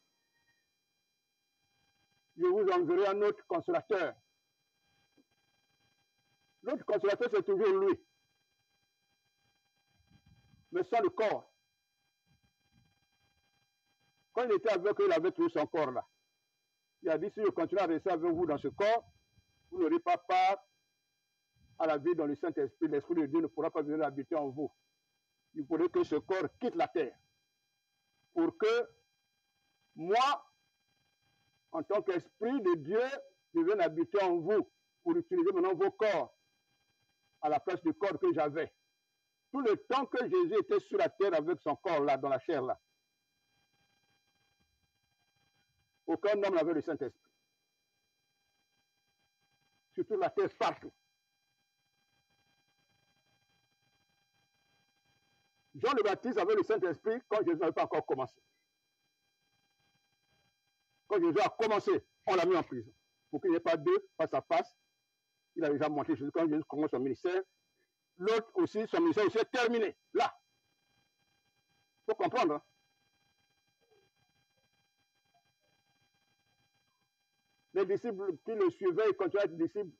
je vous enverrai un autre consolateur. L'autre consolateur, c'est toujours lui. Mais sans le corps. Quand il était avec eux, il avait trouvé son corps là. Il a dit, si je continue à rester avec vous dans ce corps, vous n'aurez pas part à la vie dans le Saint-Esprit. L'Esprit de Dieu ne pourra pas venir habiter en vous. Il faudrait que ce corps quitte la terre. Pour que moi, en tant qu'Esprit de Dieu, je vienne habiter en vous. Pour utiliser maintenant vos corps à la place du corps que j'avais. Tout le temps que Jésus était sur la terre avec son corps là, dans la chair là, aucun homme n'avait le Saint-Esprit. Surtout la terre partout. Jean le Baptiste avait le Saint-Esprit quand Jésus n'avait pas encore commencé. Quand Jésus a commencé, on l'a mis en prison. Pour qu'il n'y ait pas deux face à face. Il a déjà montré Jésus quand Jésus commence son ministère. L'autre aussi, son ministère aussi est terminé. Là. Il faut comprendre. Hein? Les disciples qui le suivaient, ils continuaient à être disciples,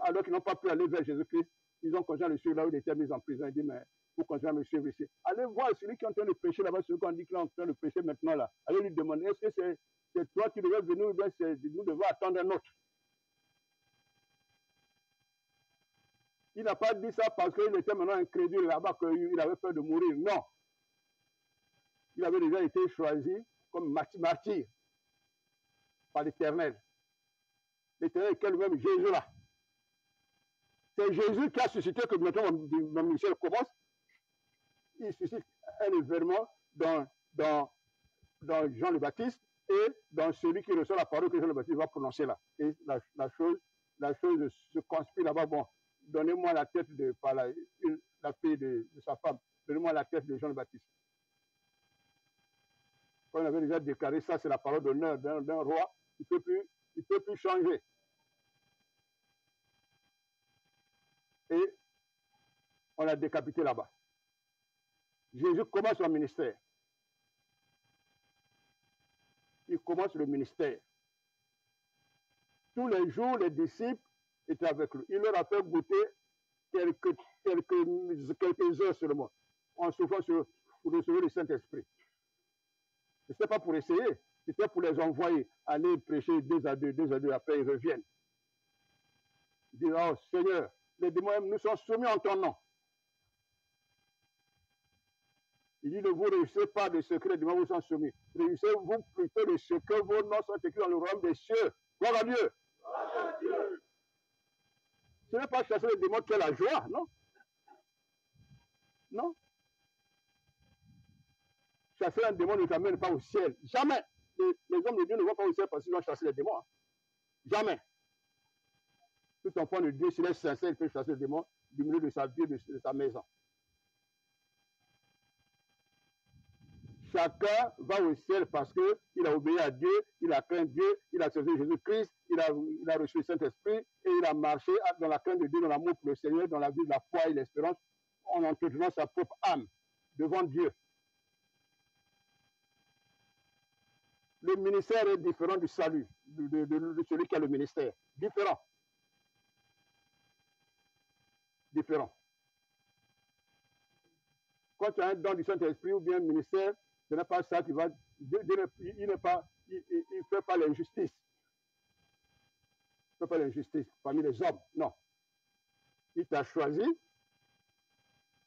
alors qu'ils n'ont pas pu aller vers Jésus-Christ. Ils ont continué à le suivre là où il était mis en prison. Il dit, mais vous continuez à me suivre ici. Allez voir celui qui est en train de prêcher là-bas, celui qu'on dit qu'il est en train de prêcher maintenant là. Allez lui demander, est-ce que c'est toi qui devais venir ou bien nous devons attendre un autre? Il n'a pas dit ça parce qu'il était maintenant incrédule là-bas, qu'il avait peur de mourir. Non. Il avait déjà été choisi comme martyr par l'Éternel. L'Éternel est lui-même Jésus là. C'est Jésus qui a suscité que maintenant mon ministère commence. Il suscite un événement dans Jean le Baptiste et dans celui qui reçoit la parole que Jean le Baptiste va prononcer là. Et la chose se conspire là-bas. Bon, donnez-moi la tête par la fille de sa femme. Donnez-moi la tête de Jean le Baptiste. Quand on avait déjà déclaré ça, c'est la parole d'honneur d'un roi. Il ne peut plus changer. Et on l'a décapité là-bas. Jésus commence son ministère. Il commence le ministère. Tous les jours, les disciples étaient avec lui. Il leur a fait goûter quelques heures seulement, en souffrant pour recevoir le Saint-Esprit. Ce n'était pas pour essayer, c'était pour les envoyer, aller prêcher 2 à 2, après ils reviennent. Ils disent, oh Seigneur, les démons, nous sommes soumis en ton nom. Il dit, ne vous réussissez pas de secret, les démons vous sont soumis. Réussissez-vous plutôt de ce que vos noms sont écrits dans le royaume des cieux. Gloire à Dieu. Gloire à Dieu. Ce n'est pas chasser les démons qui est la joie, non? Non. Chasser un démon ne t'amène pas au ciel. Jamais. Les hommes de Dieu ne vont pas au ciel parce qu'ils ont chassé les démons. Jamais. Tout enfant de Dieu, s'il est sincère, il peut chasser les démons du milieu de sa vie, de sa maison. Chacun va au ciel parce qu'il a obéi à Dieu, il a craint Dieu, il a servi Jésus-Christ, il a reçu le Saint-Esprit et il a marché dans la crainte de Dieu, dans l'amour pour le Seigneur, dans la vie de la foi et l'espérance, en entretenant sa propre âme devant Dieu. Le ministère est différent du salut, de celui qui a le ministère. Différent. Différent. Quand tu as un don du Saint-Esprit ou bien un ministère, ce n'est pas ça qui va... Dieu il ne fait pas l'injustice. Il ne fait pas l'injustice parmi les hommes. Non. Il t'a choisi,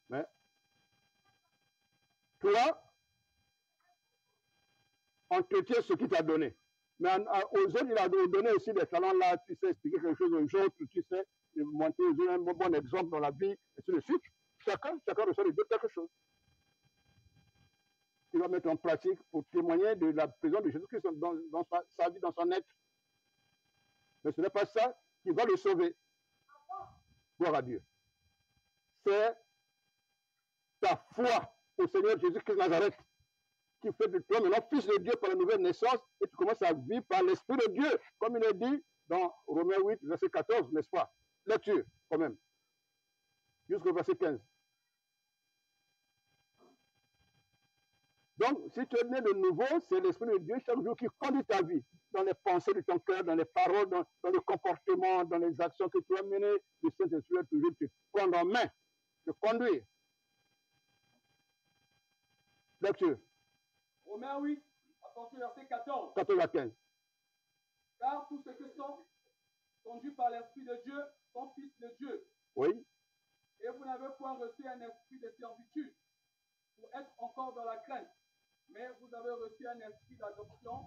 mais toi, entretient ce qu'il t'a donné. Mais aux autres, il a donné aussi des talents là, tu sais expliquer quelque chose aux autres, tu sais montrer aux autres un bon exemple dans la vie, et ainsi de suite. Chacun reçoit de quelque chose. Il va mettre en pratique pour témoigner de la présence de Jésus-Christ dans sa vie, dans son être. Mais ce n'est pas ça qui va le sauver. Gloire à Dieu. C'est ta foi au Seigneur Jésus-Christ de Nazareth qui fait de toi maintenant fils de Dieu par la nouvelle naissance et tu commences à vivre par l'Esprit de Dieu, comme il est dit dans Romains 8, verset 14, n'est-ce pas? Lecture, quand même. Jusqu'au verset 15. Donc, si tu es né de nouveau, c'est l'Esprit de Dieu chaque jour qui conduit ta vie, dans les pensées de ton cœur, dans les paroles, dans le comportement, dans les actions que tu as menées. Le Saint-Esprit va toujours te prendre en main, te conduire. Lecture. Romains 8, à partir du verset 14. 14 à 15. Car tous ceux qui sont conduits par l'Esprit de Dieu sont fils de Dieu. Oui. Et vous n'avez point reçu un esprit de servitude pour être encore dans la crainte, mais vous avez reçu un esprit d'adoption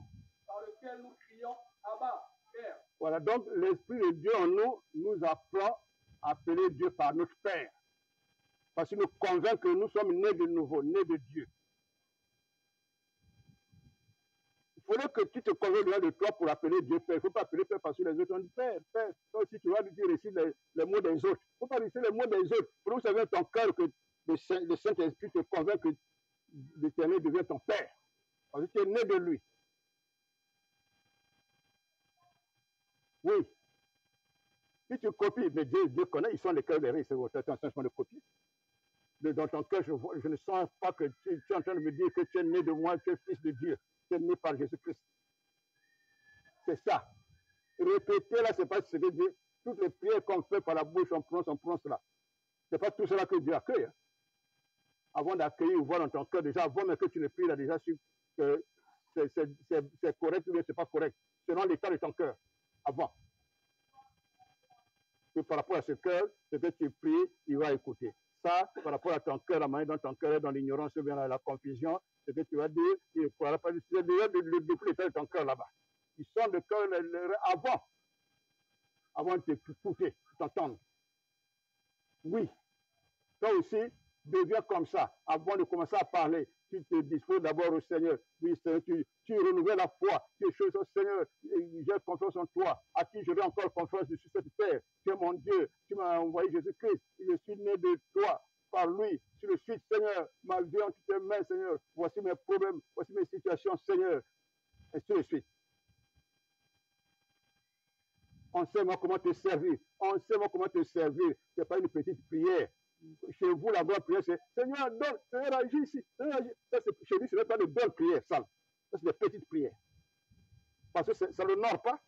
par lequel nous crions Abba, Père. Voilà, donc l'Esprit de Dieu en nous apprend à appeler Dieu par notre Père. Parce qu'il nous convainc que nous sommes nés de nouveau, nés de Dieu. Il faudrait que tu te convainques de toi pour appeler Dieu Père. Il ne faut pas appeler Père parce que les autres ont dit Père, Père. Toi aussi, tu vas dire réciter les mots des autres. Il ne faut pas réciter les mots des autres. Il faut que ça vienne ton cœur que le Saint-Esprit te convainc que l'Éternel devient ton Père. Parce que tu es né de lui. Oui. Si tu copies, mais Dieu connaît, ils sont les cœurs des riches, c'est votre intention de copier. Dans ton cœur, je ne sens pas que tu es en train de me dire que tu es né de moi, tu es fils de Dieu, tu es né par Jésus-Christ. C'est ça. Répéter là, c'est pas ce que Dieu. Toutes les prières qu'on fait par la bouche, on prononce là. C'est pas tout cela que Dieu accueille. Hein. Avant d'accueillir ou voir dans ton cœur, déjà, avant même que tu ne pries là, déjà, que c'est correct ou bien c'est pas correct, selon l'état de ton cœur, avant. Que par rapport à ce cœur, ce que tu pries, il va écouter. Ça, par rapport à ton cœur, la manière dont ton cœur est dans l'ignorance ou bien dans la confusion, ce que tu vas dire, il par rapport à déjà depuis l'état de ton cœur là-bas. Ils sont de cœur avant de t'écouter, t'entendre. Oui. Toi aussi, deviens comme ça. Avant de commencer à parler, tu te disposes d'abord au Seigneur. Oui, Seigneur, tu renouvelles la foi. Tu es chose au Seigneur. J'ai confiance en toi. À qui j'aurai encore confiance sur cette terre. Tu es mon Dieu. Tu m'as envoyé Jésus-Christ. Je suis né de toi. Par lui. Je le suis, Seigneur. Ma vie en tes mains, Seigneur. Voici mes problèmes. Voici mes situations, Seigneur. Et ainsi de suite. Enseigne-moi comment te servir. Enseigne-moi comment te servir. Ce n'est pas une petite prière. Chez vous, la bonne prière, c'est Seigneur, donne, Seigneur, agis ici. Seigneur, agis. Ça, chez lui, ce n'est pas de bonnes prières, ça. Ça, c'est des petites prières. Parce que ça ne l'honore pas.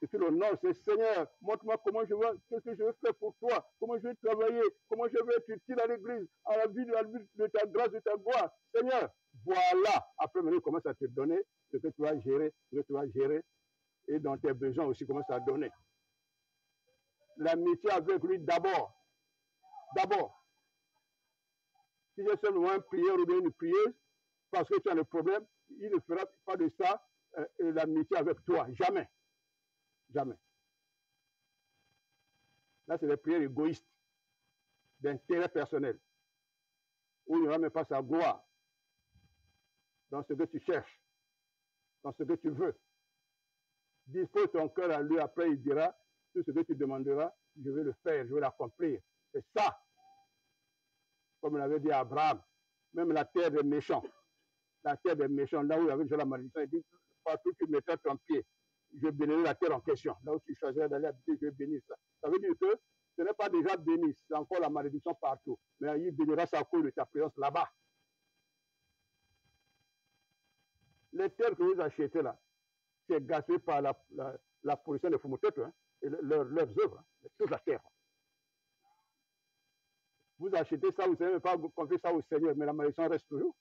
Si tu l'honores, c'est Seigneur, montre-moi comment je vais, qu'est-ce que je vais faire pour toi, comment je vais travailler, comment je vais être utile à l'église, à la vie de ta grâce, de ta gloire. Seigneur, voilà. Après, maintenant, il commence à te donner ce que tu vas gérer, ce que tu vas gérer. Et dans tes besoins aussi, commence à donner. L'amitié avec lui d'abord. D'abord. Si j'ai seulement un prieur ou bien une prieuse, parce que tu as le problème, il ne fera pas de ça l'amitié avec toi. Jamais. Jamais. Là, c'est des prières égoïstes, d'intérêt personnel, où il n'y aura même pas sa gloire dans ce que tu cherches, dans ce que tu veux. Dispose ton cœur à lui, après il dira, tout ce que tu demanderas, je vais le faire, je vais l'accomplir. C'est ça. Comme on avait dit à Abraham, même la terre des méchants, là où il y avait déjà la malédiction, il dit, partout où tu mettras ton pied, je bénirai la terre en question. Là où tu choisiras d'aller habiter, je vais bénir ça. Ça veut dire que ce n'est pas déjà béni, c'est encore la malédiction partout. Mais il bénira ça à cause de ta présence là-bas. Les terres que vous achetez là, c'est gaspillé par la pollution des Fumotepe, hein, et leurs œuvres, hein, toute la terre. Vous achetez ça, vous ne savez même pas confier ça au Seigneur, mais la malédiction reste toujours.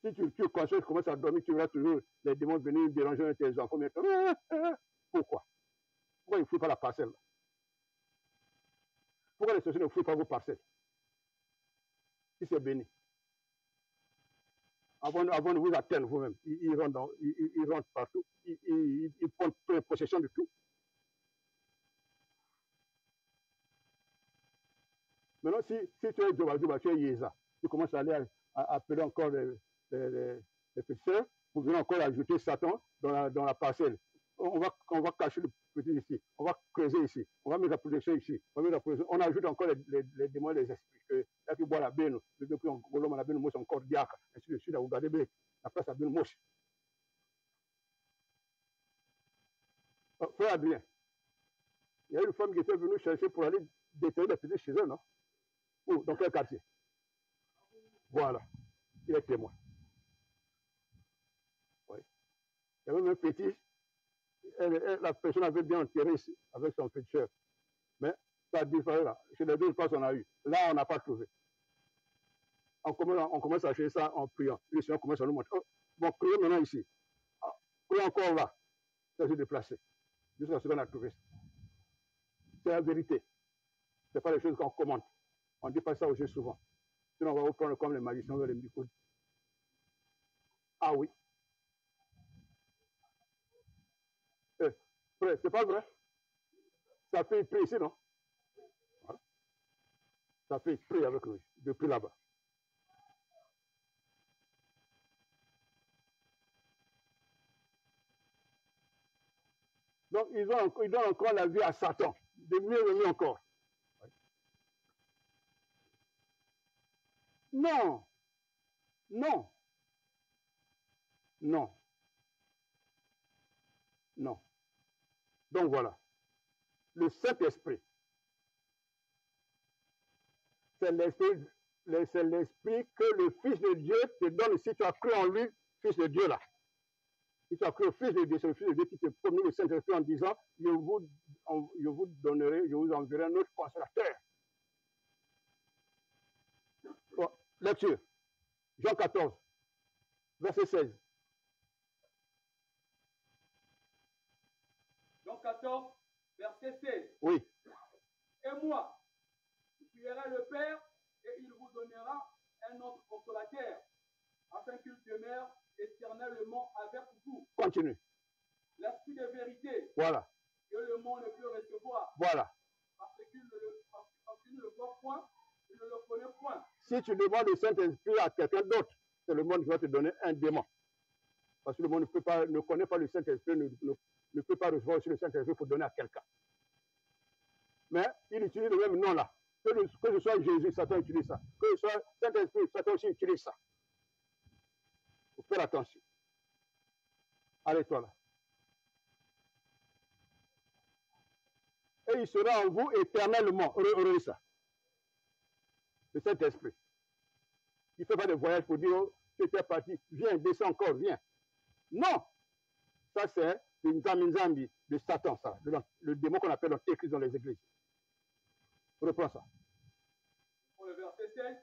Si tu conscients, tu commences à dormir, tu verras toujours les démons venir déranger tes enfants. Pourquoi? Pourquoi ils ne fouillent pas la parcelle? Pourquoi les sorciers ne fouillent pas vos parcelles? Si c'est béni. Avant de vous atteindre vous-même, ils rentrent partout, ils prennent possession de tout. Maintenant, si tu es Djoba, tu es Yéza, tu commences à aller à appeler encore les petits, vous venez encore ajouter Satan dans la parcelle. On va cacher le petit ici, on va creuser ici, on va mettre la protection ici, on ajoute encore les démons et les esprits. Là, tu bois la benne, depuis on a bien mouche encore diacre, ainsi de suite, vous regardez bien, la place a bien mouche. Frère Adrien, il y a une femme qui était venue chercher pour aller déterrer les petits chez eux, non? Où? Dans quel quartier? Voilà, il est témoin. Oui. Il y avait même un petit, la personne avait bien enterré ici, avec son petit cher. Mais ça a disparu là. Chez les deux personnes, on a eu. Là, on n'a pas trouvé. On commence à chercher ça en priant. Le Seigneur commence à nous montrer. Oh, bon, priez maintenant ici. Ah, priez encore là. Ça s'est déplacé. Jusqu'à ce qu'on a trouvé. C'est la vérité. Ce n'est pas les choses qu'on commente. On ne dit pas ça aux gens souvent. Sinon, on va vous prendre comme les magiciens vers les micros. Ah oui. C'est pas vrai. Ça fait prier ici, non? Voilà. Ça fait prier avec lui, depuis là-bas. Donc, ils donnent encore la vie à Satan. De mieux et mieux encore. Non. Non. Non. Non. Donc voilà. Le Saint-Esprit, c'est l'esprit que le Fils de Dieu te donne si tu as cru en lui, Fils de Dieu là. Si tu as cru au Fils de Dieu, c'est le Fils de Dieu qui te promet le Saint-Esprit en disant, je vous donnerai, je vous enverrai un autre consolateur. Bon, lecture. Jean 14, verset 16. Jean 14, verset 16. Oui. Et moi, je prierai le Père et il vous donnera un autre consolateur, afin qu'il demeure éternellement avec vous. Continue. L'esprit de vérité. Voilà. Que le monde ne peut recevoir. Voilà. Parce qu'il ne le voit point, il ne le connaît point. Si tu demandes le Saint-Esprit à quelqu'un d'autre, c'est le monde qui va te donner un démon. Parce que le monde ne connaît pas le Saint-Esprit, ne peut pas recevoir aussi le Saint-Esprit pour donner à quelqu'un. Mais il utilise le même nom là. Que ce soit Jésus, Satan utilise ça. Que ce soit Saint-Esprit, Satan aussi utilise ça. Il faut faire attention. Allez, toi là. Et il sera en vous éternellement. Regardez ça. Le Saint-Esprit. Il ne fait pas de voyage pour dire, oh, tu étais parti, viens, descends encore, viens. Non. Ça, c'est une Nzambi de Satan, ça. Le démon qu'on appelle l'antéchrist dans les églises. Reprends ça. Pour le verset 16.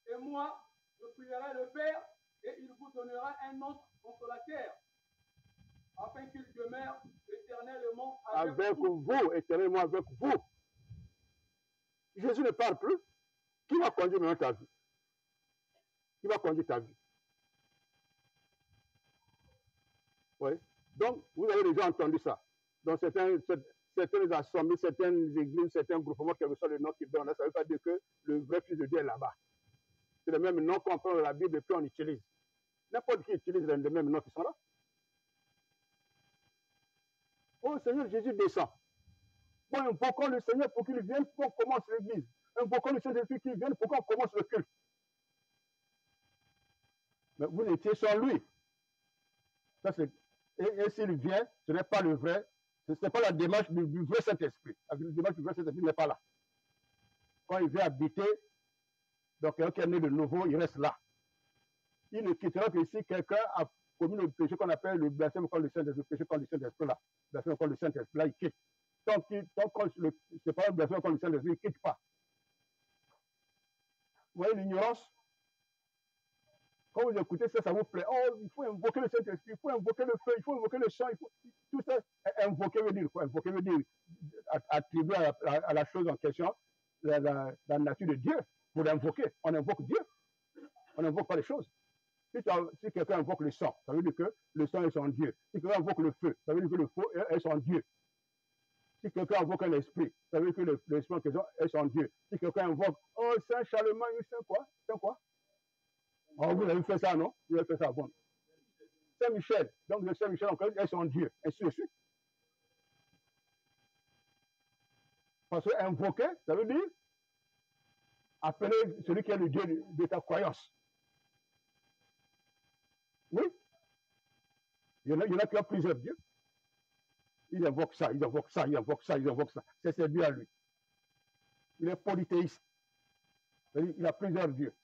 Et moi, je prierai le Père et il vous donnera un autre consolateur, afin qu'il demeure éternellement avec vous. Éternellement avec vous. Jésus ne parle plus. Qui va conduire maintenant ta vie? Qui va conduire ta vie? Oui. Donc, vous avez déjà entendu ça. Dans certaines assemblées, certaines églises, certains groupements, quel que soit le nom qu'ils donnent, ça ne veut pas dire que le vrai Fils de Dieu est là-bas. C'est le même nom qu'on prend dans la Bible et puis on utilise. N'importe qui utilise les mêmes noms qui sont là. Oh, Seigneur Jésus descend. Bon, invoquons le Seigneur pour qu'il vienne pour qu'on commence l'église. Invoquons le Saint-Esprit qu'il vienne pour qu'on commence le culte. Mais vous étiez sans lui. Ça, et s'il vient, ce n'est pas le vrai, ce n'est pas la démarche du vrai Saint-Esprit. La démarche du vrai Saint-Esprit n'est pas là. Quand il vient habiter, donc quelqu'un qui est né de nouveau, il reste là. Il ne quittera que si quelqu'un a commis le péché qu'on appelle le blasphème contre le Saint-Esprit, le péché contre le Saint-Esprit là. Le blasphème contre le Saint-Esprit, là, il quitte. Tant que c'est pas le blasphème contre le Saint-Esprit, il ne quitte pas. Vous voyez l'ignorance? Quand vous écoutez ça, ça vous plaît. Oh, il faut invoquer le Saint-Esprit, il faut invoquer le feu, il faut invoquer le chant, tout ça. Invoquer veut dire quoi? Invoquer veut dire attribuer à la chose en question la nature de Dieu. Pour l'invoquer, on invoque Dieu. On n'invoque pas les choses. Si quelqu'un invoque le sang, ça veut dire que le sang est son Dieu. Si quelqu'un invoque le feu, ça veut dire que le feu est son Dieu. Si quelqu'un invoque l'esprit, ça veut dire que l'esprit en question est son Dieu. Si quelqu'un invoque, oh, Saint Charlemagne, Saint quoi? Saint quoi? Oh, vous avez fait ça, non? Vous avez fait ça, bon. Saint-Michel, donc le Saint-Michel est son Dieu, ainsi de suite. Parce que invoquer, ça veut dire appeler celui qui est le Dieu de ta croyance. Oui. Il y en a qui ont plusieurs dieux. Il invoque ça, il invoque ça, il invoque ça, il invoque ça. C'est Dieu à lui. Il est polythéiste. Il a plusieurs dieux.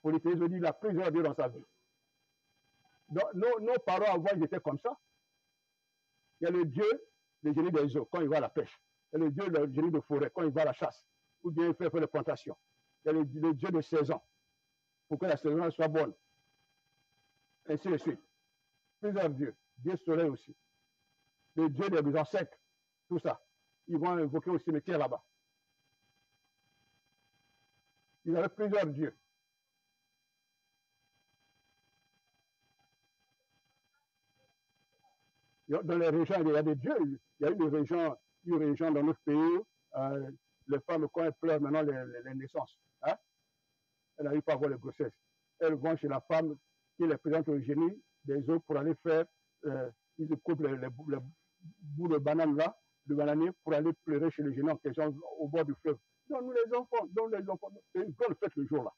Polythéiste veut dire qu'il a plusieurs dieux dans sa vie. Donc, nos parents avant, ils étaient comme ça. Il y a le Dieu, le génie des eaux, quand il va à la pêche. Il y a le Dieu, le génie de forêt, quand il va à la chasse. Ou bien il fait les plantations. Il y a le Dieu de saison, pour que la saison soit bonne. Ainsi de suite. Plusieurs dieux. Dieu soleil aussi. Le Dieu des maisons secs. Tout ça. Ils vont invoquer au cimetière là-bas. Il y avait plusieurs dieux. Dans les régions, il y a des dieux. Il y a une région dans notre pays, les femmes, quand elles pleurent maintenant les naissances, hein? Elles n'arrivent pas à avoir les grossesses. Elles vont chez la femme qui les présente au génie des eaux pour aller faire, ils coupent les bouts de banane là, de bananier, pour aller pleurer chez le génie en question au bord du fleuve. Donne-nous les enfants, donne-nous les enfants. C'est une grande fête le jour là.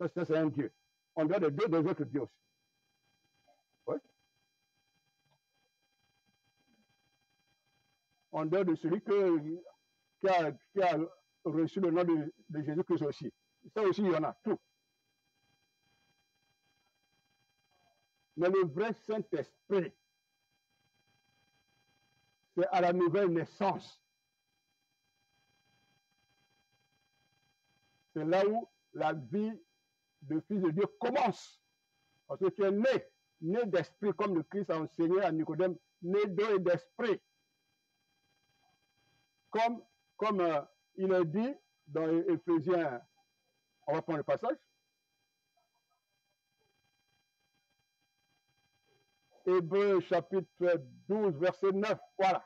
Ça c'est un dieu. On doit des autres dieux aussi. Oui. en dehors de celui qui a reçu le nom de Jésus-Christ aussi. Ça aussi, il y en a, tout. Mais le vrai Saint-Esprit, c'est à la nouvelle naissance. C'est là où la vie de fils de Dieu commence. Parce que tu es né d'esprit, comme le Christ a enseigné à Nicodème, né d'eau et d'esprit. Comme il est dit dans Éphésiens, on va prendre le passage. Hébreux chapitre 12, verset 9, voilà.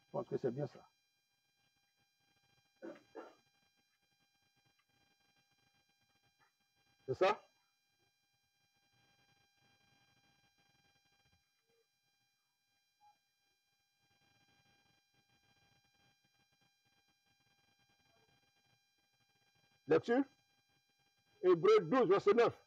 Je pense que c'est bien ça. C'est ça? Lecture? Hébreux 12, verset 9.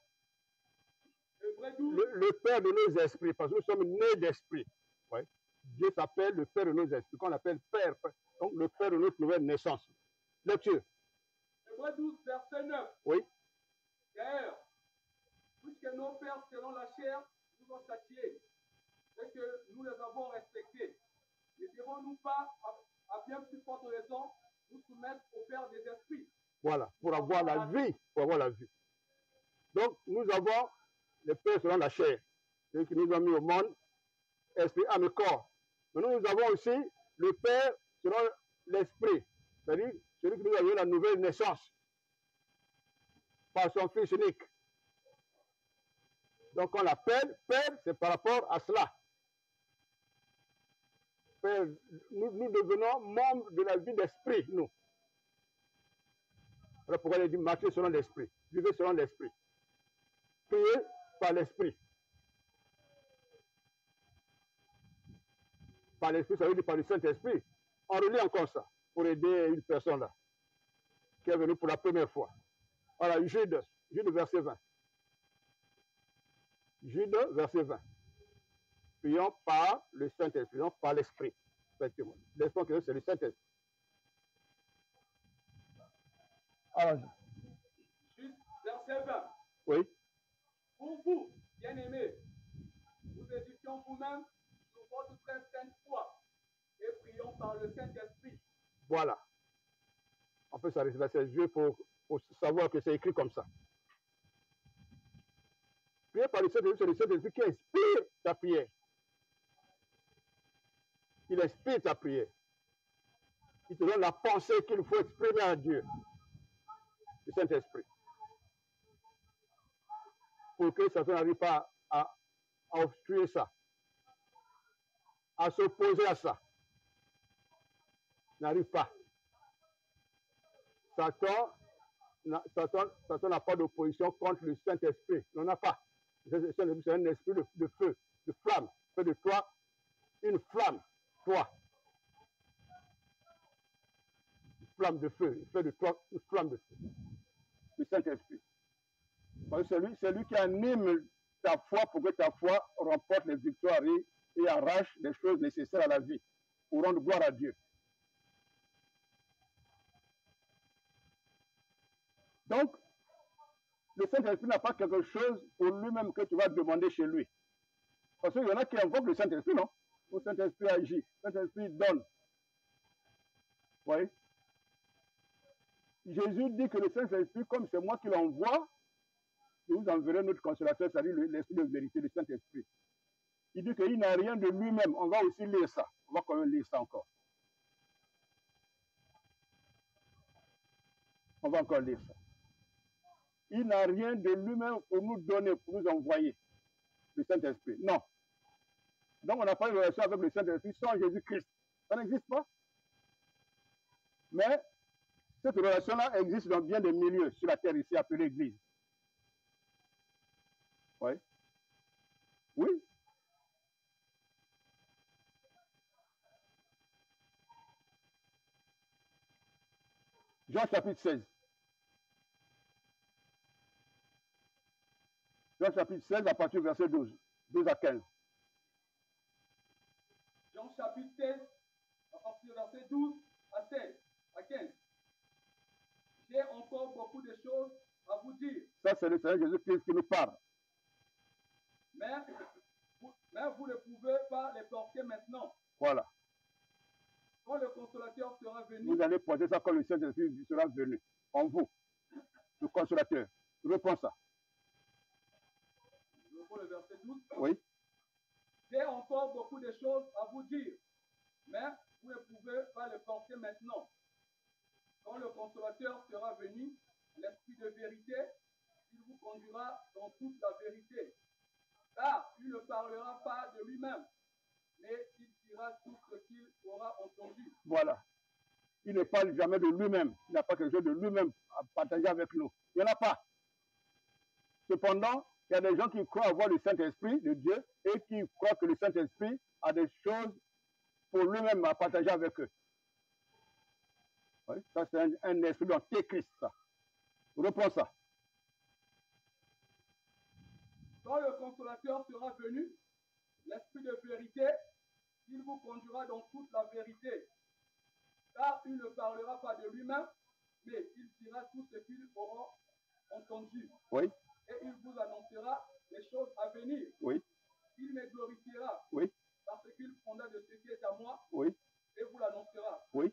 Le Père de nos esprits, parce que nous sommes nés d'esprit. Ouais. Dieu s'appelle le Père de nos esprits, qu'on appelle Père. Donc le Père de notre nouvelle naissance. Lecture. Hébreux 12, verset 9. Oui. Car, puisque nos pères selon la chair nous ont châtiés et que nous les avons respectés, ne devons-nous pas, à bien plus forte raison, nous soumettre au Père des esprits? Voilà, pour avoir la vie. Pour avoir la vie. Donc, nous avons le Père selon la chair, celui qui nous a mis au monde, esprit, âme et corps. Mais nous avons aussi le Père selon l'esprit, c'est-à-dire celui qui nous a donné la nouvelle naissance par son Fils unique. Donc, on l'appelle Père, c'est par rapport à cela. Père, nous devenons membres de la vie d'esprit, nous. Voilà pourquoi il dit marcher selon l'esprit, vivez selon l'esprit. Priez par l'esprit. Par l'esprit, ça veut dire par le Saint-Esprit. On relit encore ça pour aider une personne là qui est venue pour la première fois. Voilà, Jude verset 20. Jude verset 20. Prions par le Saint-Esprit, prions par l'Esprit. Effectivement. L'Esprit, c'est le Saint-Esprit. Alors, Jude verset 20. oui. Pour vous, bien-aimés, nous édifions vous-même sur votre très sainte foi et prions par le Saint-Esprit. Voilà. On peut s'arrêter là, c'est juste pour savoir que c'est écrit comme ça. Priez par le Saint-Esprit, c'est le Saint-Esprit qui inspire ta prière. Il inspire ta prière. Il te donne la pensée qu'il faut exprimer à Dieu. Le Saint-Esprit. Pour que Satan n'arrive pas à obstruer ça, à s'opposer à ça. N'arrive pas. Satan n'a pas d'opposition contre le Saint-Esprit. Il n'en a pas. Le Saint-Esprit, c'est un esprit de feu, de flamme. Fait de toi une flamme. Toi. Une flamme de feu. Il fait de toi une flamme de feu. Le Saint-Esprit. Parce que c'est lui qui anime ta foi pour que ta foi remporte les victoires et arrache les choses nécessaires à la vie pour rendre gloire à Dieu. Donc, le Saint-Esprit n'a pas quelque chose pour lui-même que tu vas demander chez lui. Parce qu'il y en a qui invoquent le Saint-Esprit, non? Le Saint-Esprit agit, le Saint-Esprit donne. Vous voyez? Jésus dit que le Saint-Esprit, comme c'est moi qui l'envoie, je vous enverrai notre consolateur, c'est-à-dire l'Esprit de vérité, le Saint-Esprit. Il dit qu'il n'a rien de lui-même. On va aussi lire ça. On va quand même lire ça encore. On va encore lire ça. Il n'a rien de lui-même pour nous donner, pour nous envoyer le Saint-Esprit. Non. Donc on n'a pas une relation avec le Saint-Esprit sans Jésus-Christ. Ça n'existe pas. Mais cette relation-là existe dans bien des milieux sur la terre ici, appelée Église. Oui. Oui. Jean chapitre 16. Jean chapitre 16 à partir du verset 12. 12 à 15. Jean chapitre 16, à partir du verset 12 à 16, à 15. J'ai encore beaucoup de choses à vous dire. Ça, c'est le Seigneur Jésus-Christ qui nous parle. Mais vous ne pouvez pas les porter maintenant. Voilà. Quand le consolateur sera venu, Vous allez porter ça quand le Saint-Esprit sera venu. En vous. Le consolateur. Reprends ça. je reprends le verset 12. Oui. J'ai encore beaucoup de choses à vous dire, mais vous ne pouvez pas les porter maintenant. Quand le consolateur sera venu, l'Esprit de vérité, il vous conduira dans toute la vérité. Car il ne parlera pas de lui-même, mais il dira tout ce qu'il aura entendu. Voilà. Il ne parle jamais de lui-même. Il n'a pas quelque chose de lui-même à partager avec nous. Il n'y en a pas. Cependant, il y a des gens qui croient avoir le Saint-Esprit de Dieu et qui croient que le Saint-Esprit a des choses pour lui-même à partager avec eux. Oui, ça, c'est un esprit d'antéchrist, ça. Reprends ça. Quand le consolateur sera venu, l'Esprit de vérité, il vous conduira dans toute la vérité. Car il ne parlera pas de lui-même, mais il dira tout ce qu'il aura entendu. Oui. Et il vous annoncera les choses à venir. Oui. Il me glorifiera. Oui. Parce qu'il prendra de ce qui est à moi. Oui. Et vous l'annoncera. Oui.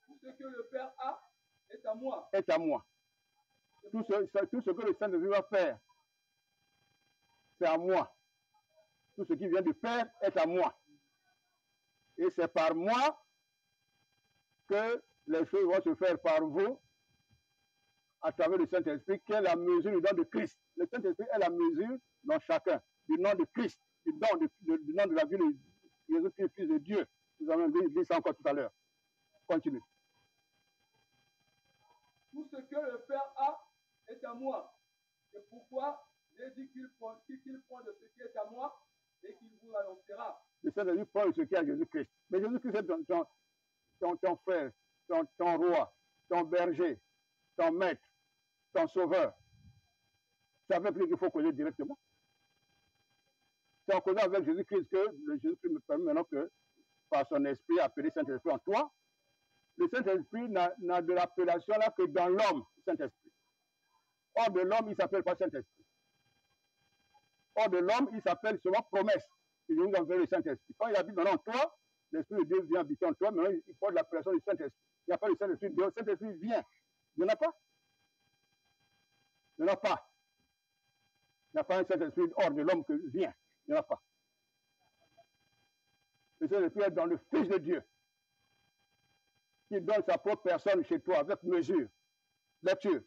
Tout ce que le Père a est à moi. Est à moi. Tout ce que le Saint-Esprit va faire, c'est à moi. Tout ce qui vient du Père est à moi. Et c'est par moi que les choses vont se faire par vous à travers le Saint-Esprit, qui est la mesure du don de Christ. Le Saint-Esprit est la mesure dans chacun du nom de Christ, du nom de la vie de Jésus-Christ, Fils de Dieu. Nous avons dit ça encore tout à l'heure. Continue. Tout ce que le Père a est à moi. C'est pourquoi j'ai dit qu'il prend de ce qui est à moi et qu'il vous annoncera. Le Saint-Esprit prend de ce qui est à Jésus-Christ. Mais Jésus-Christ est ton frère, ton roi, ton berger, ton maître, ton sauveur. C'est avec lui qu'il faut causer directement. C'est en causant avec Jésus-Christ que le Jésus-Christ me permet maintenant que, par son esprit, appeler Saint-Esprit en toi. Le Saint-Esprit n'a de l'appellation là que dans l'homme, Saint-Esprit. Hors de l'homme, il ne s'appelle pas Saint-Esprit. Hors de l'homme, il s'appelle seulement promesse. Il nous enverra le Saint-Esprit. Quand il habite maintenant en toi, l'Esprit de Dieu vient habiter en toi, maintenant il porte l'appellation du Saint-Esprit. Il n'y a pas le Saint-Esprit. Le Saint-Esprit vient. Il n'y en a pas. Il n'y en a pas. Il n'y a pas un Saint-Esprit hors de l'homme qui vient. Il n'y en a pas. Le Saint-Esprit est dans le Fils de Dieu, qui donne sa propre personne chez toi avec mesure. Lecture.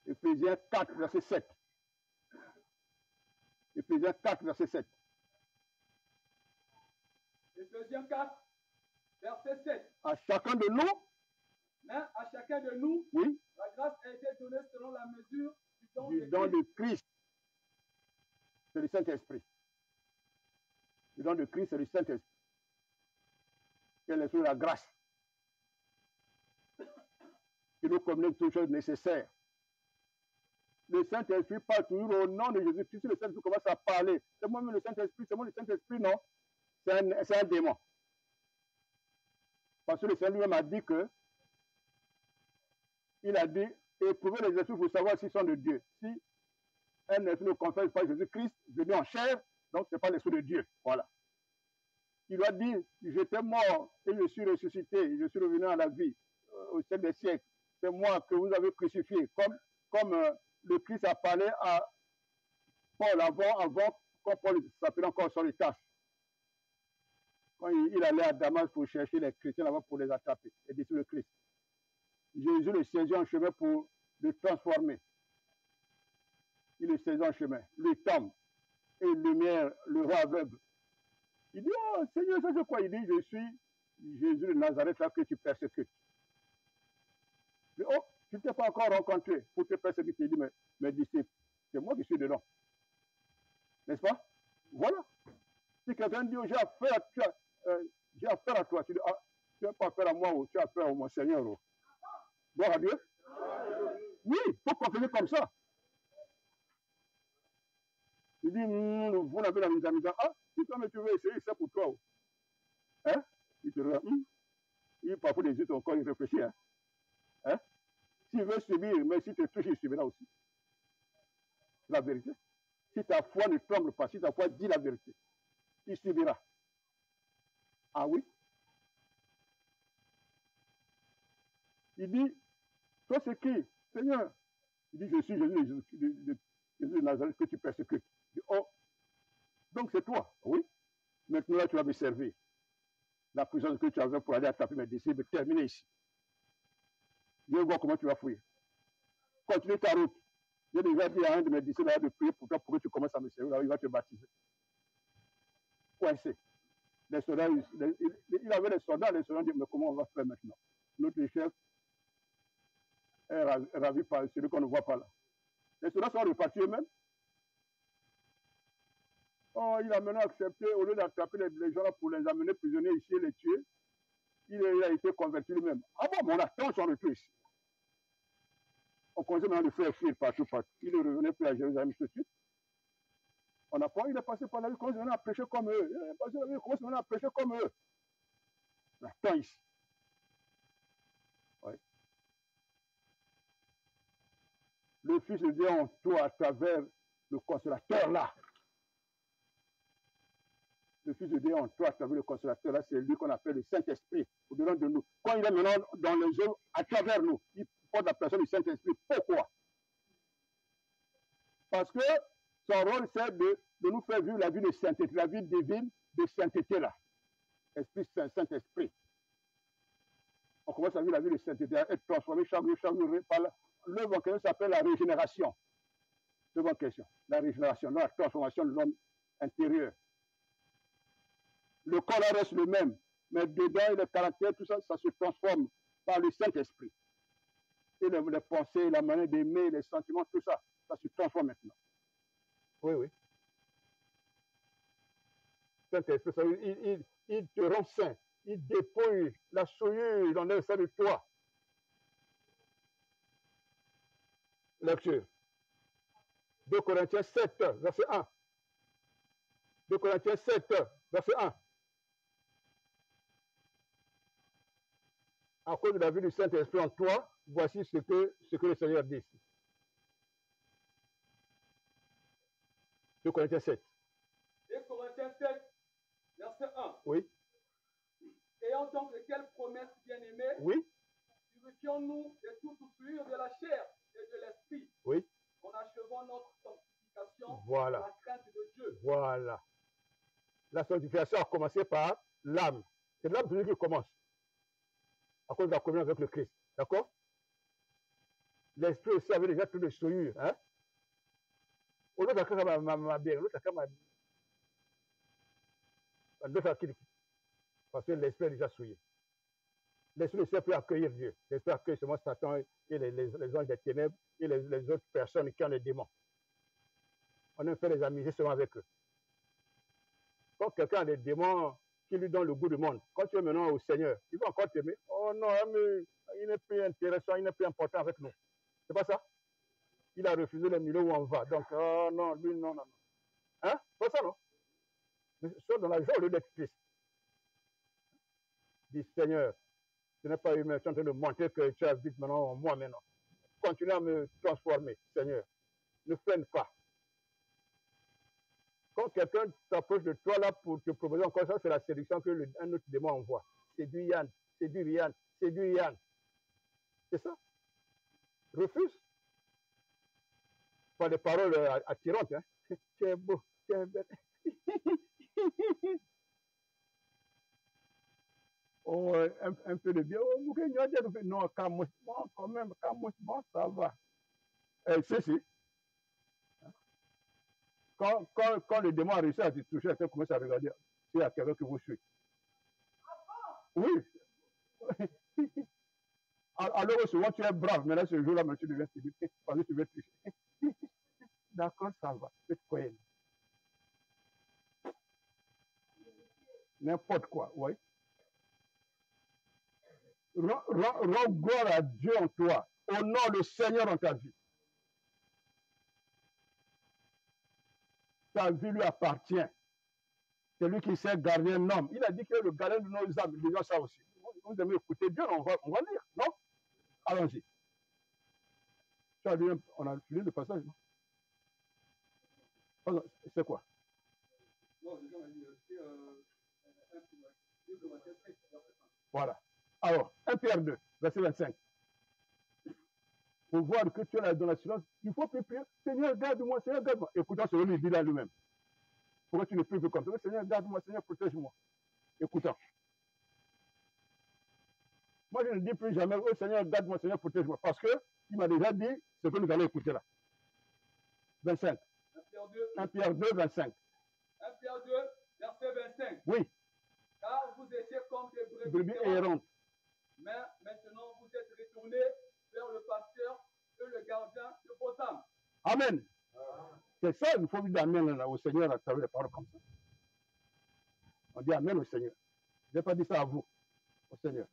Éphésiens 4, verset 7. Éphésiens 4, verset 7. Éphésiens 4, verset 7. À chacun de nous, mais à chacun de nous, oui, la grâce a été donnée selon la mesure du don de Christ. C'est le Saint-Esprit. Le don de Christ, c'est le Saint-Esprit. C'est l'esprit de la grâce qui nous communique toutes choses nécessaires. Le Saint-Esprit parle toujours au nom de Jésus-Christ. Si le Saint-Esprit commence à parler, c'est moi-même le Saint-Esprit, c'est moi le Saint-Esprit, non. C'est un démon. Parce que le Seigneur lui-même a dit que, il a dit, éprouvez les esprits pour savoir s'ils sont de Dieu. Si un esprit ne confesse pas Jésus-Christ, venu en chair, donc ce n'est pas l'esprit de Dieu. Voilà. Il doit dire, j'étais mort et je suis ressuscité, je suis revenu à la vie au siècle des siècles. C'est moi que vous avez crucifié. Comme le Christ a parlé à Paul avant quand Paul s'appelait encore Solitas. Quand il allait à Damas pour chercher les chrétiens là-bas pour les attraper, et détruire le Christ. Jésus le saisit en chemin pour le transformer. Il le saisit en chemin. Lui tombe. Et lumière, le roi aveugle. Il dit, oh Seigneur, ça c'est quoi? Il dit, je suis Jésus de Nazareth là que tu persécutes. Il dit, oh, tu ne t'es pas encore rencontré pour te persécuter. Il dit, mais mes disciples, c'est moi qui suis dedans. N'est-ce pas? Voilà. Si quelqu'un dit, j'ai affaire à toi, tu dis, ah, tu n'as pas affaire à moi ou tu as affaire à mon Seigneur. Gloire à Dieu. Oui, il faut confesser comme ça. Il dit, vous n'avez la misère. Ah, si toi, mais tu veux essayer, c'est pour toi. Hein? Il te regarde. Il parfois des yeux encore, il réfléchit. Hein? Hein? S'il veut subir, mais si tu touches, il subira aussi. La vérité. Si ta foi ne tremble pas, si ta foi dit la vérité, il subira. Ah oui? Il dit, toi c'est qui? Seigneur. Il dit, je suis Jésus de Nazareth que tu persécutes. Il dit, oh, donc c'est toi. Oui. Maintenant là, tu vas me servir. La puissance que tu avais pour aller attraper mes disciples, terminer ici. Je vais voir comment tu vas fouiller. Continue ta route. J'ai déjà dit à un de mes disciples de prier pour toi pour que tu commences à me servir. Là, il va te baptiser. Coincé. Les soldats, il avait les soldats disent, mais comment on va faire maintenant? Notre chef est ravi par celui qu'on ne voit pas là. Les soldats sont repartis eux-mêmes. Oh, il a maintenant accepté, au lieu d'attraper les gens là pour les amener prisonniers ici et les tuer, il a été converti lui-même. Ah bon, mais on attend son retour ici. On commençait maintenant de faire fuir partout. Il ne revenait plus à Jérusalem tout de suite. On n'a pas, il est passé par la vie, il commence maintenant à prêcher comme eux. Il est passé par la vie, il commence maintenant à prêcher comme eux. On attend ici. Ouais. Le Fils de Dieu en toi à travers le consolateur là. Le Fils de Dieu en toi à travers le consolateur là, c'est lui qu'on appelle le Saint-Esprit au-delà de nous. Quand il est maintenant dans les eaux à travers nous, il porte la personne du Saint-Esprit. Pourquoi? Parce que son rôle, c'est de nous faire vivre la vie de sainteté, la vie divine de sainteté là. Esprit Saint, Saint-Esprit. On commence à vivre la vie de sainteté, à être transformé chaque jour par l'œuvre en question s'appelle la régénération. L'œuvre en question, la régénération, la transformation de l'homme intérieur. Le corps reste le même, mais dedans, le caractère, tout ça, ça se transforme par le Saint-Esprit. Et les pensées, la manière d'aimer, les sentiments, tout ça, ça se transforme maintenant. Oui, oui. Saint-Esprit, il te rend saint. Il dépouille la souillure, il enlève ça de toi. Lecture. 2 Corinthiens 7, verset 1. 2 Corinthiens 7, verset 1. À cause de la vie du Saint-Esprit en toi, voici ce que le Seigneur dit ici. 2 Corinthiens 7. 2 Corinthiens 7, verset 1. Oui. Ayant donc de quelles promesses bien-aimées, oui. Purifions-nous de toute souillure de la chair et de l'esprit. Oui. En achevant notre sanctification, voilà. La crainte de Dieu. Voilà. La sanctification a commencé par l'âme. C'est l'âme celui qui commence. À cause de la communion avec le Christ. D'accord? L'esprit aussi avait déjà tout de souillure. Hein? Au lieu de bien, parce que l'esprit est déjà souillé. L'esprit ne sait plus accueillir Dieu. L'esprit accueille seulement Satan et les anges des ténèbres et les autres personnes qui ont les démons. On aime faire les amitiés seulement avec eux. Quand quelqu'un a des démons qui lui donnent le goût du monde, quand tu es maintenant au Seigneur, il va encore t'aimer. Oh non, mais il n'est plus intéressant, il n'est plus important avec nous. C'est pas ça? Il a refusé les milieux où on va. Donc, oh non, lui, non, non, non. Hein? Pas ça, non? Sois dans la joie au lieu d'être triste. Dis, Seigneur, ce n'est pas humain, tu es en train de montrer que tu habites maintenant en moi maintenant. Continue à me transformer, Seigneur. Ne freine pas. Quand quelqu'un s'approche de toi là pour te proposer encore ça, c'est la séduction que un autre démon envoie. Séduis Yann, séduis Yann, séduis Yann. C'est ça. Refuse. Pas des paroles attirantes. Hein. Tu es beau, tu es bête. Oh, un peu de bien. Oh, non, quand même, bon, ça va. Si. Quand le démon a réussi à te toucher, tu commences à regarder s'il y a quelqu'un qui vous suit. Oui. Alors souvent tu es brave, mais là ce jour-là, tu deviens timide parce que tu veux tricher. D'accord, ça va. N'importe quoi, oui. Rends gloire à Dieu en toi. Honore le Seigneur dans ta vie. Ta vie lui appartient. C'est lui qui sait garder un homme. Il a dit que le gardien de nos âmes, il a ça aussi. Vous aimez écouter Dieu, on va lire, non? Allons-y. On a fini le passage, non? C'est quoi? Voilà. Alors, 1 Pierre 2, verset 25. Pour voir que tu es dans la silence, il faut prier. Seigneur, garde-moi, Seigneur, garde-moi. Écoutant ce que lui dit là lui-même. Pourquoi tu ne peux plus comme ça? Seigneur, garde-moi, Seigneur, protège-moi. Écoutant. Moi, je ne dis plus jamais, oh Seigneur, garde-moi, Seigneur, protège-moi. Parce qu'il m'a déjà dit ce que nous allons écouter là. 25. 1 Pierre 2, 25. 1 Pierre 2, verset 25. Oui. Car vous étiez comme des brebis errantes. Mais maintenant, vous êtes retournés vers le pasteur et le gardien de vos âmes. Amen. C'est ça, il faut dire Amen au Seigneur à travers les paroles comme ça. On dit Amen au Seigneur. Je n'ai pas dit ça à vous, au Seigneur.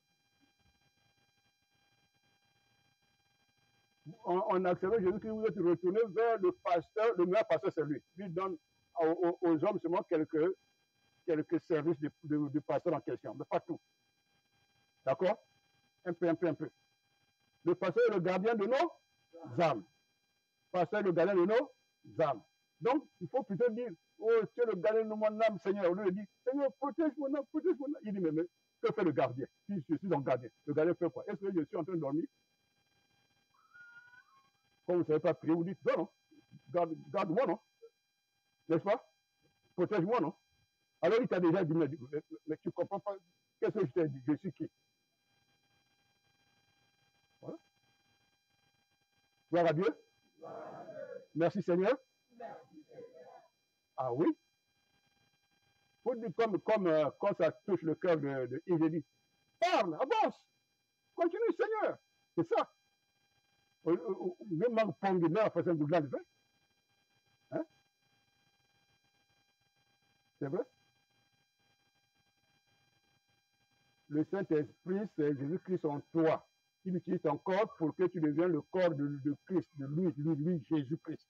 On a accepté Jésus que vous êtes retourné vers le pasteur, le meilleur pasteur, c'est lui. Lui donne aux hommes seulement quelques services du pasteur en question, mais pas tout. D'accord? Un peu. Le pasteur est le gardien de nos âmes. Le pasteur est le gardien de nos âmes. Donc, il faut plutôt dire, oh, tu es le gardien de mon âme, Seigneur. Au lieu de dire, Seigneur, protège mon âme, protège mon âme. Il dit, mais que fait le gardien? Si je suis un gardien, le gardien fait quoi? Est-ce que je suis en train de dormir? Quand vous ne savez pas prier, vous dites, non, garde-moi, non? N'est-ce pas? Protège-moi, non? Alors il t'a déjà dit, mais tu ne comprends pas. Qu'est-ce que je t'ai dit? Je suis qui? Voilà. Gloire à Dieu. Merci Seigneur. Ah oui. Faut dire comme quand ça touche le cœur de Ingénie. Parle, avance. Continue Seigneur. C'est ça. Même Pongina a fait un doublage de fait. Hein? C'est vrai? Le Saint-Esprit, c'est Jésus-Christ en toi. Il utilise ton corps pour que tu deviennes le corps de Christ, de lui, Jésus-Christ.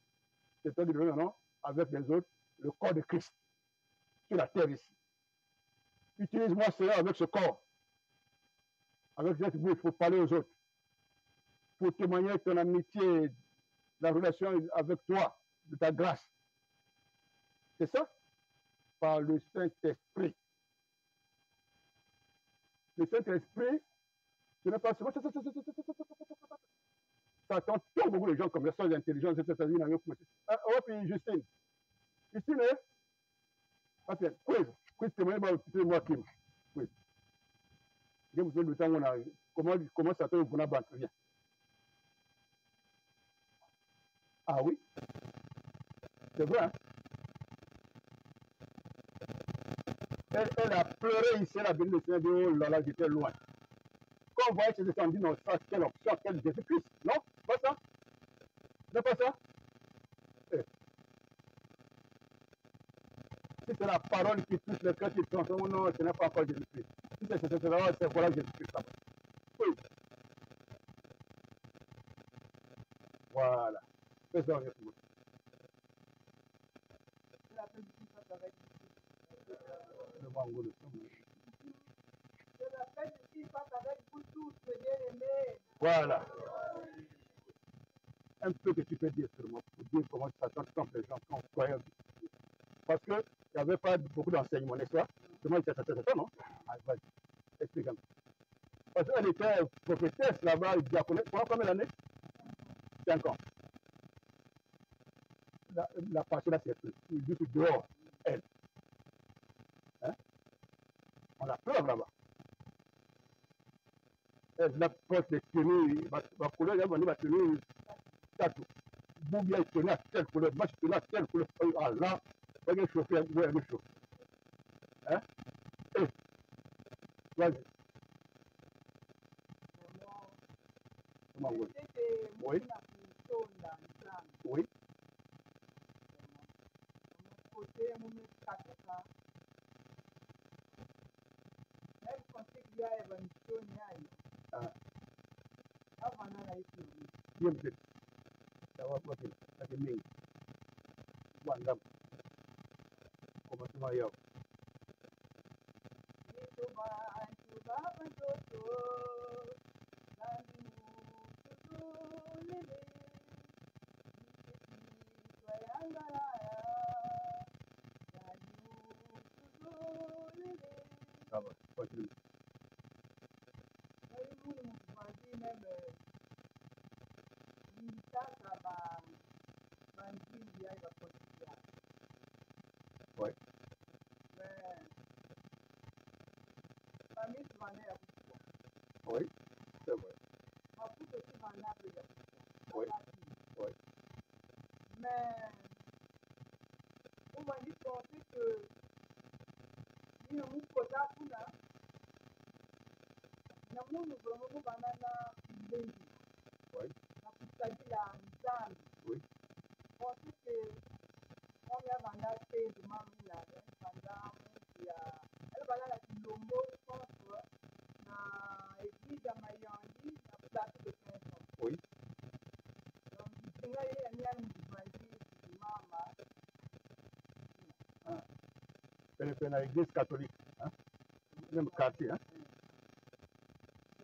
C'est toi qui deviens maintenant, avec les autres, le corps de Christ. Sur la terre ici. Utilise-moi, Seigneur, avec ce corps. Avec cette bouche, pour parler aux autres. Pour témoigner ton amitié, la relation avec toi, de ta grâce. C'est ça? Par le Saint-Esprit. Le Saint-Esprit, ce n'est pas seulement... Ça attend tout beaucoup de gens comme ça, l'intelligence, etc. Oh, puis Justine. Justine, hein? Quiz témoigne, moi qui. Quiz. Je vous le temps où on a. Comment ça tombe pour la banque? Viens. Ah oui? C'est vrai, hein? Elle a pleuré ici, elle a béni le Seigneur, dit, oh là là, j'étais loin. Quand on voit que c'est dit, non, ça, quelle option, quel Jésus-Christ? Non? Pas ça? C'est pas ça? Si c'est la parole qui touche le cœur, qui transforme, non, ce n'est pas encore Jésus-Christ. Si c'est voilà Jésus-Christ là-bas. Oui. Voilà. Fais ça, avec moi. Le bango de son. Voilà. Un peu que tu peux dire seulement pour dire comment ça s'attend quand les gens sont croyants. Parce qu'il n'y avait pas beaucoup d'enseignements, n'est-ce pas? Comment ça s'attend, non? Ah, vas-y, explique-moi. Parce qu'elle était prophétesse là-bas, diaconesse, pendant combien d'années? 5 ans. La partie là, c'est juste dehors, elle. Hein? On a peur là-bas. La poste de tenue, ma couleur, elle va tenir tatou. Boubia est tenue à telle couleur, moi je tenue à telle couleur. Ah là, on va chauffer, on va chauffer. Hein? Vas-y. Comment oui? Oui. Oui. Hiyo mzee. Sawa kwa kile. Lakini mingi. Bwana kwa masomo yao. Sawa kwa kile. Ouais. Oui, c'est vrai. Oui, oui. Mais on m'a dit que il nous faut là pour là. Nous nous prenons banana benji. Oui, La petite la misane. oui. Bon, c'est que on y a banana c'est de mamie là, banana ya. Elle banana la kilombo contre na église à Mayandi na place de 15 ans. Oui. Donc il y a une banji mama. Ah. C'est dans l'église catholique, hein? Même quartier, hein?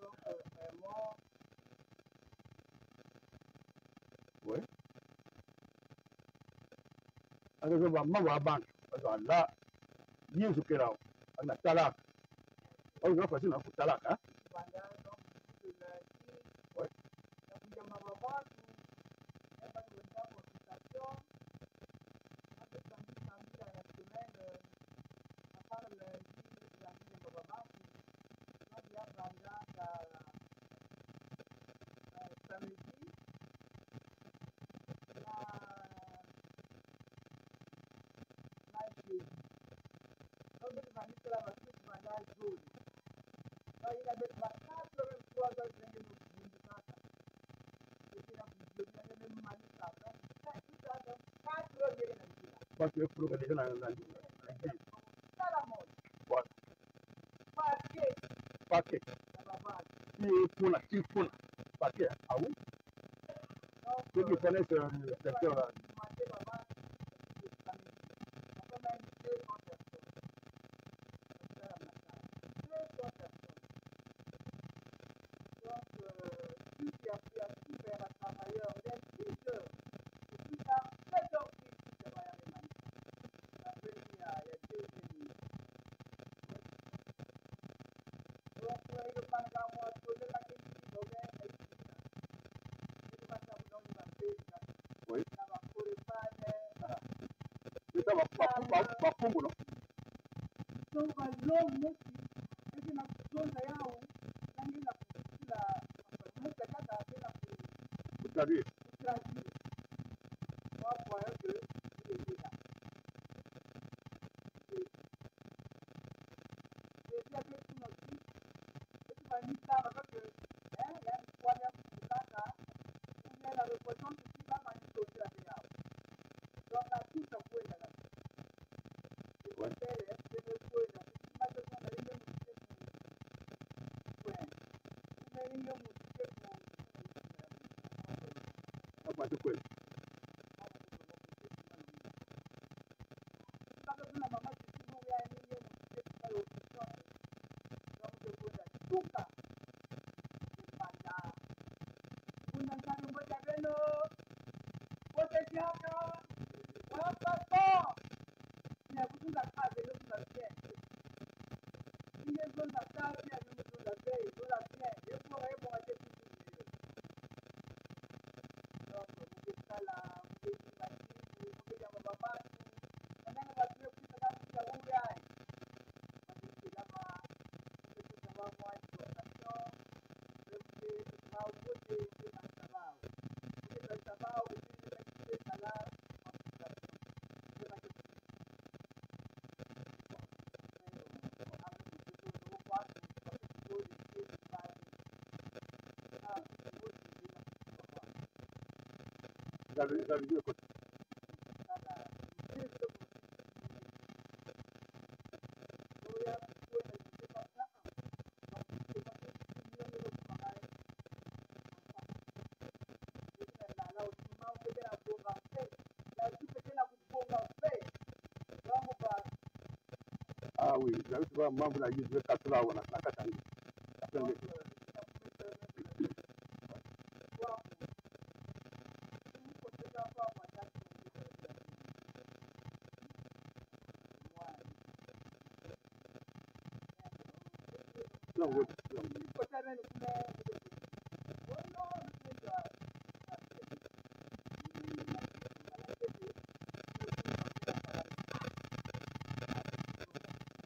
Donc vraiment. Oui. Alors je vois ma banque, parce que là, Yesu kirao, ana talak. Au na facile na talak, hein? Oui. Parce que pour que les gens dans l'église. Voilà. Paquet. Si pour paquet. Ah oui? Ceux qui connaissent le secteur là. Oui. Ça va pas non? Vous savez. Quanto quello? J'avais vu écoute. Ah oui, vous avez souvent membre de la Jésus Katula ou la Katanga. Non, oui.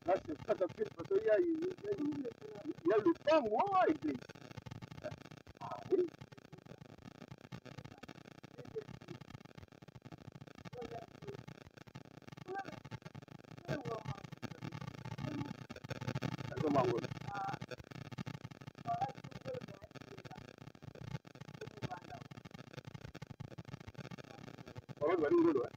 Là, c'est ça, parce qu'il y a le temps, moi, et ah oui. Comment on va? On va aller où, là?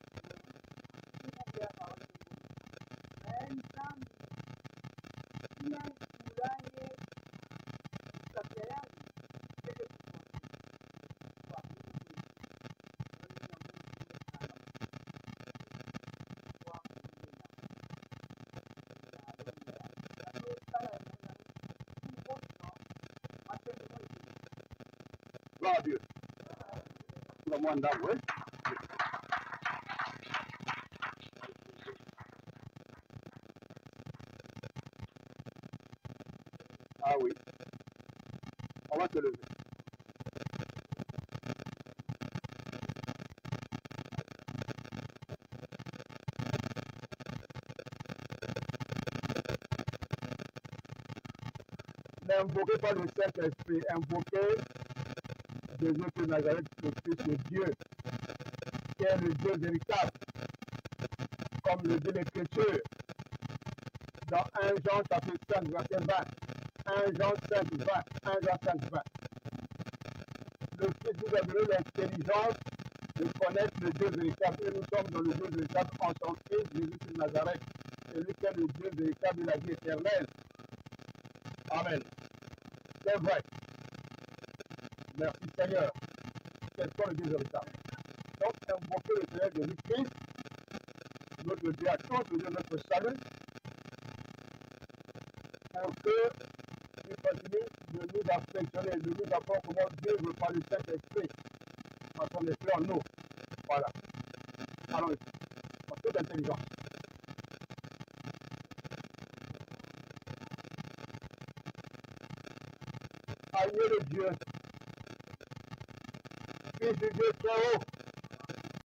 Gloire à Dieu. Tout le monde d'âme, oui. Ah oui. On va se lever. N'invoquez pas le Saint-Esprit, invoquez Jésus de Nazareth, le Fils de Dieu, qui est le Dieu véritable, comme le dit l'Écriture, dans 1 Jean chapitre 5, verset 20. 1 Jean 5, 20. 1 Jean 5, 20. Le Fils nous a donné l'intelligence de connaître le Dieu véritable, et nous sommes dans le Dieu véritable en son Fils, Jésus de Nazareth, celui qui est le Dieu véritable de la vie éternelle. Amen. C'est vrai. Merci Seigneur. C'est toi le Dieu véritable. Donc, invoquez le Seigneur Jésus-Christ, notre Dieu à tous, le Dieu de notre salut, pour que il continue de nous affectionner, de nous apprendre comment Dieu veut par le Saint-Esprit, par son esprit en nous. Voilà. Alors, en toute intelligence. Agneau de Dieu, Fils de Dieu très haut,